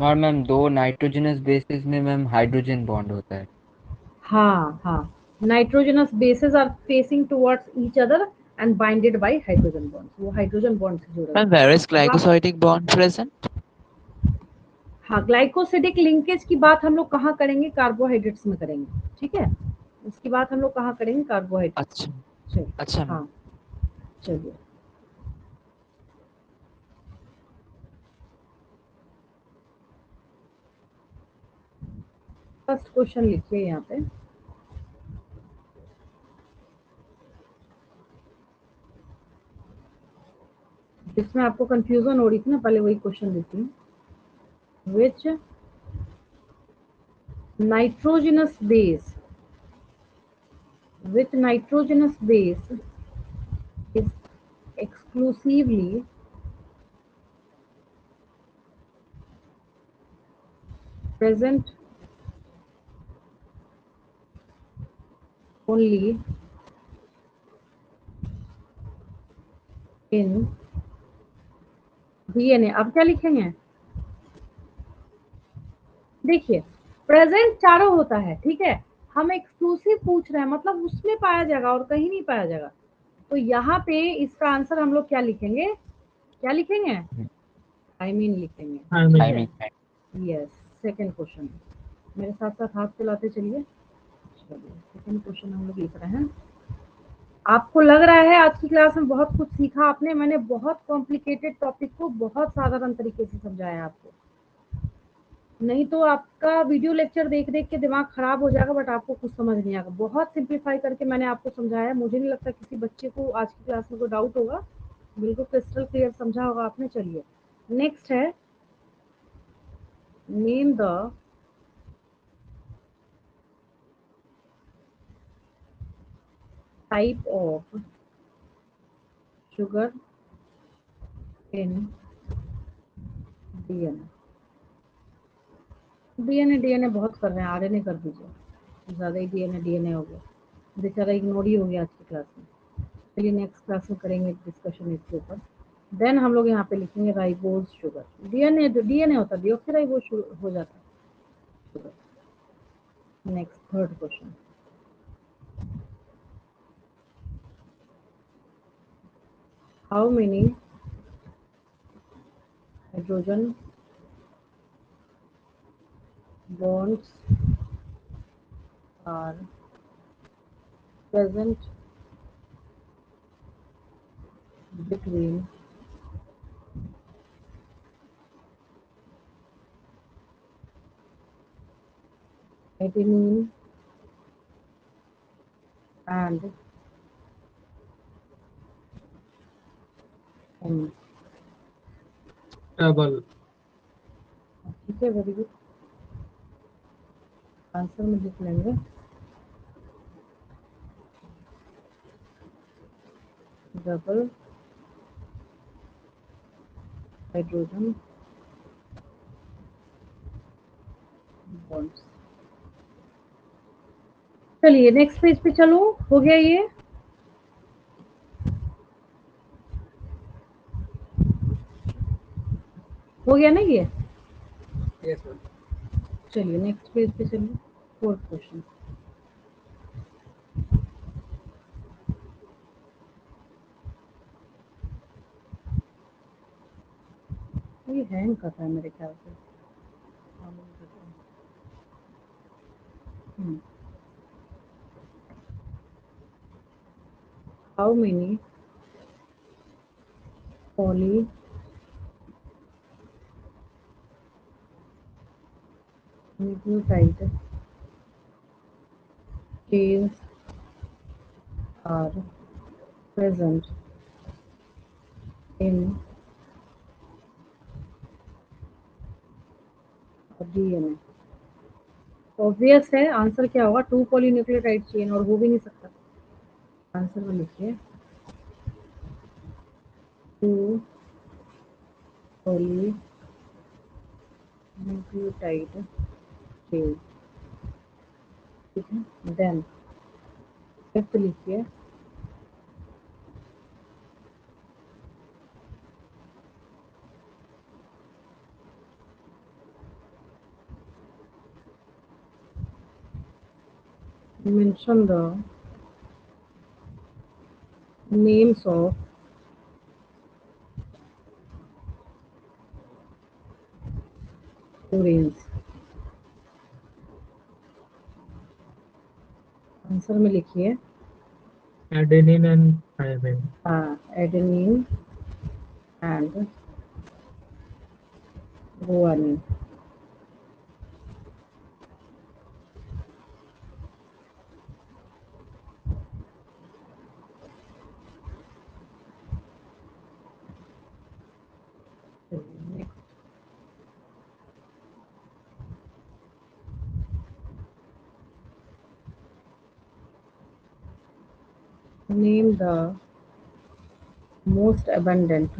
और मैम दो नाइट्रोजनस बेसिस में मैम हाइड्रोजन बॉन्ड होता है। हाँ हाँ, nitrogenous bases are facing towards each other and bonded by hydrogen bonds, वो हाइड्रोजन बॉन्ड से जुड़े Ma'am, होते where is हैं। अब आप, glycosidic bond present? हाँ ग्लाइकोसिडिक लिंकेज की बात हम लोग कहाँ करेंगे, कार्बोहाइड्रेट्स में करेंगे। ठीक है, उसकी बात हम लोग कहाँ करेंगे, कार्बोहाइड्रेट्स। अच्छा, चलिए, अच्छा ma'am. हाँ चलिए, फर्स्ट क्वेश्चन लिखिए यहाँ पे। जिसमें आपको कंफ्यूजन हो रही थी ना, पहले वही क्वेश्चन लिखती हूँ। विच nitrogenous base with nitrogenous base is exclusively present only in DNA। अब क्या लिखेंगे, देखिए प्रेजेंट चारों होता है, ठीक है, हम एक्सक्लूसिव पूछ रहे हैं, मतलब उसमें पाया जाएगा और कहीं नहीं पाया जाएगा। तो यहाँ पे इसका आंसर हम लोग क्या लिखेंगे, क्या लिखेंगे, लिखेंगे। आई ठीक आई है, मीन यस, सेकंड क्वेश्चन मेरे साथ साथ हाथ चलाते चलिए। सेकंड क्वेश्चन हम लोग लिख रहे हैं। आपको लग रहा है आज की क्लास में बहुत कुछ सीखा आपने, मैंने बहुत कॉम्प्लिकेटेड टॉपिक को बहुत साधारण तरीके से समझाया आपको। नहीं तो आपका वीडियो लेक्चर देख देख के दिमाग खराब हो जाएगा, बट आपको कुछ समझ नहीं आएगा। बहुत सिंप्लीफाई करके मैंने आपको समझाया, मुझे नहीं लगता किसी बच्चे को आज की क्लास में कोई डाउट होगा, बिल्कुल क्रिस्टल क्लियर समझा होगा आपने। चलिए नेक्स्ट है, name the type of sugar in DNA. DNA बहुत कर रहे हैं, आरएनए कर दीजिए, ज़्यादा ही डीएनए हो गया, बेचारा इग्नोर ही हो गया आज की क्लास में। चलिए नेक्स्ट क्लास में करेंगे डिस्कशन इसके ऊपर। देन हम लोग यहाँ पे लिखेंगे राइबोज शुगर। डीएनए होता है डीऑक्सीराइबोज हो जाता है sugar. Next third question, how many hydrogen bonds are present between adenine and M. Double. ठीक है, वेरी गुड। आंसर में लिख लेंगे। Double hydrogen bonds. चलिए नेक्स्ट पेज पे चलो, हो गया ये। हो गया ना ये? Yes ma'am. चलिए नेक्स्ट पेज पे चलिए, फोर्थ क्वेश्चन। ये हैंग कर रहा है मेरे ख्याल से। How many poly nucleotide chains are present in DNA? Obvious है, आंसर क्या होगा? 2 पॉलीन्यूक्लियोटाइड चेन, और हो भी नहीं सकता। आंसर में लिखिए 2 पॉलीन्यूक्लियोटाइड चेन। ठीक है, देन फिफ्थ लिखिए mention the names of fluorines। Answer में लिखिए adenine and thymine. Adenine and guanine। Name the most abundant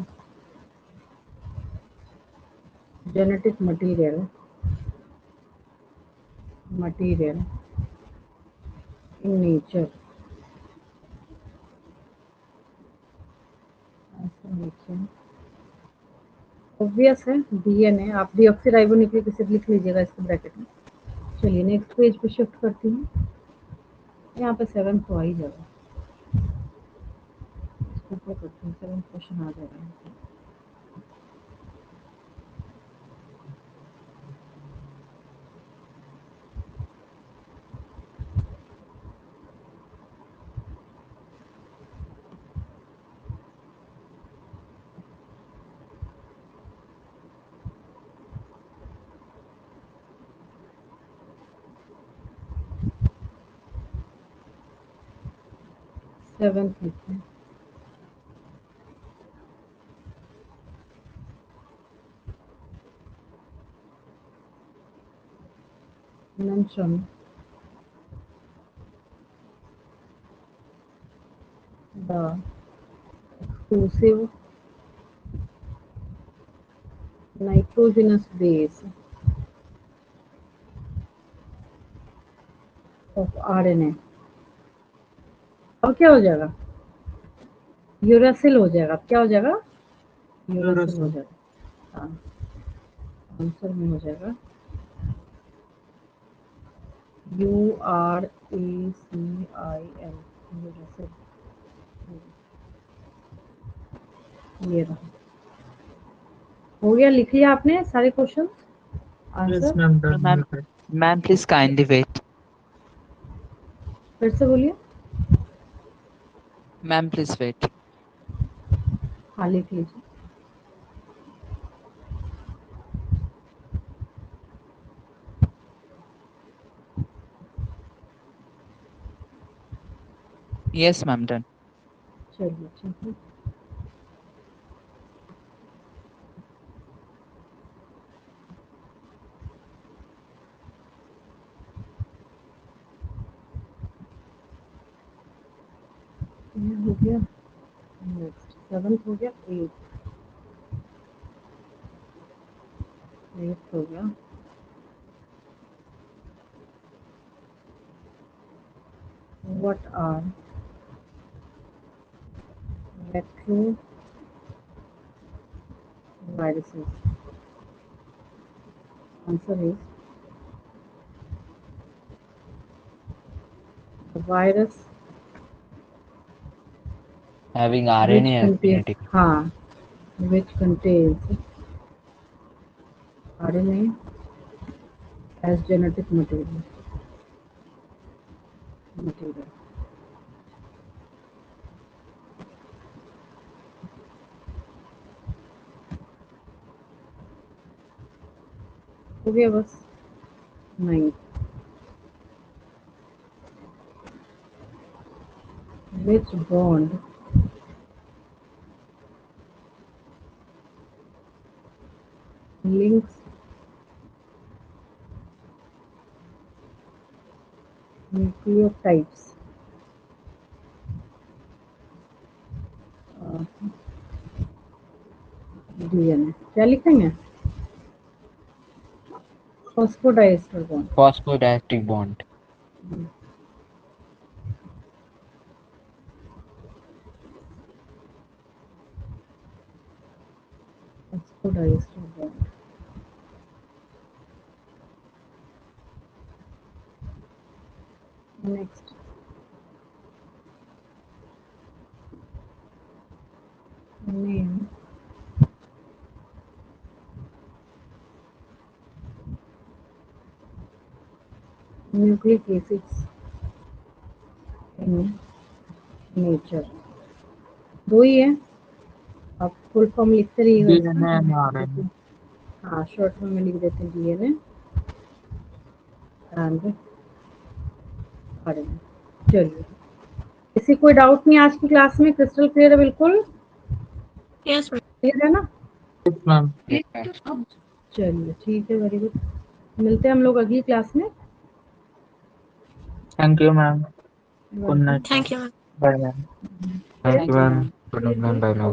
genetic material in nature। Obvious है, डीएनए। आप डीऑक्सीराइबोन्यूक्लिक एसिड लिख लीजिएगा इसको ब्रैकेट में। चलिए नेक्स्ट पेज पे शिफ्ट करती हूँ। यहाँ पे 7 तो आ ही जाएगा, इसको ऊपर करती हूँ, 7 क्वेश्चन आ जाएगा। सेवेंथ लिखते हैं mention the exclusive nitrogenous base of RNA। अब क्या हो जाएगा? यूरासिल हो जाएगा। अब क्या हो जाएगा? यूरासिल हो जाएगा। हाँ, आंसर में हो जाएगा URACIL, यूरासिल। ये रहा, हो गया। लिख लिया आपने सारे question yes answer? Ma'am, No, ma'am. Done. Ma'am, please kindly wait. फिर से बोलिए। Ma'am, please wait. हाँ, लिख लीजिए। Yes, ma'am, done. चलिए ठीक है। ये हो गया, नेक्स्ट 7th हो गया, 8th हो गया। What are retroviruses? Answer is the virus Having which RNA contains, affinity. हाँ, which contains RNA as genetic material. हो गया बस 9। Which bond links nucleotides DNA? क्या लिखेंगे? Phosphodiester bond. Phosphodiester bond. Phosphodiester bond. Next. Name nucleic acids in nature. दो ही है, आप फुल फॉर्म लिखते रहिएगा DNA and RNA. हाँ, शॉर्ट फॉर्म में लिख देते हैं DNA एंड RNA। चलिए, किसी कोई डाउट नहीं आज की क्लास में? क्रिस्टल क्लियर है बिल्कुल? Yes ma'am. क्लियर है ना? Yes, ma'am. चलिए ठीक है, वेरी गुड। मिलते हैं हम लोग अगली क्लास में। Thank you, ma'am. Good night. Thank you ma'am. Bye, ma'am. Thank you, ma'am. Good night, ma'am. Bye now.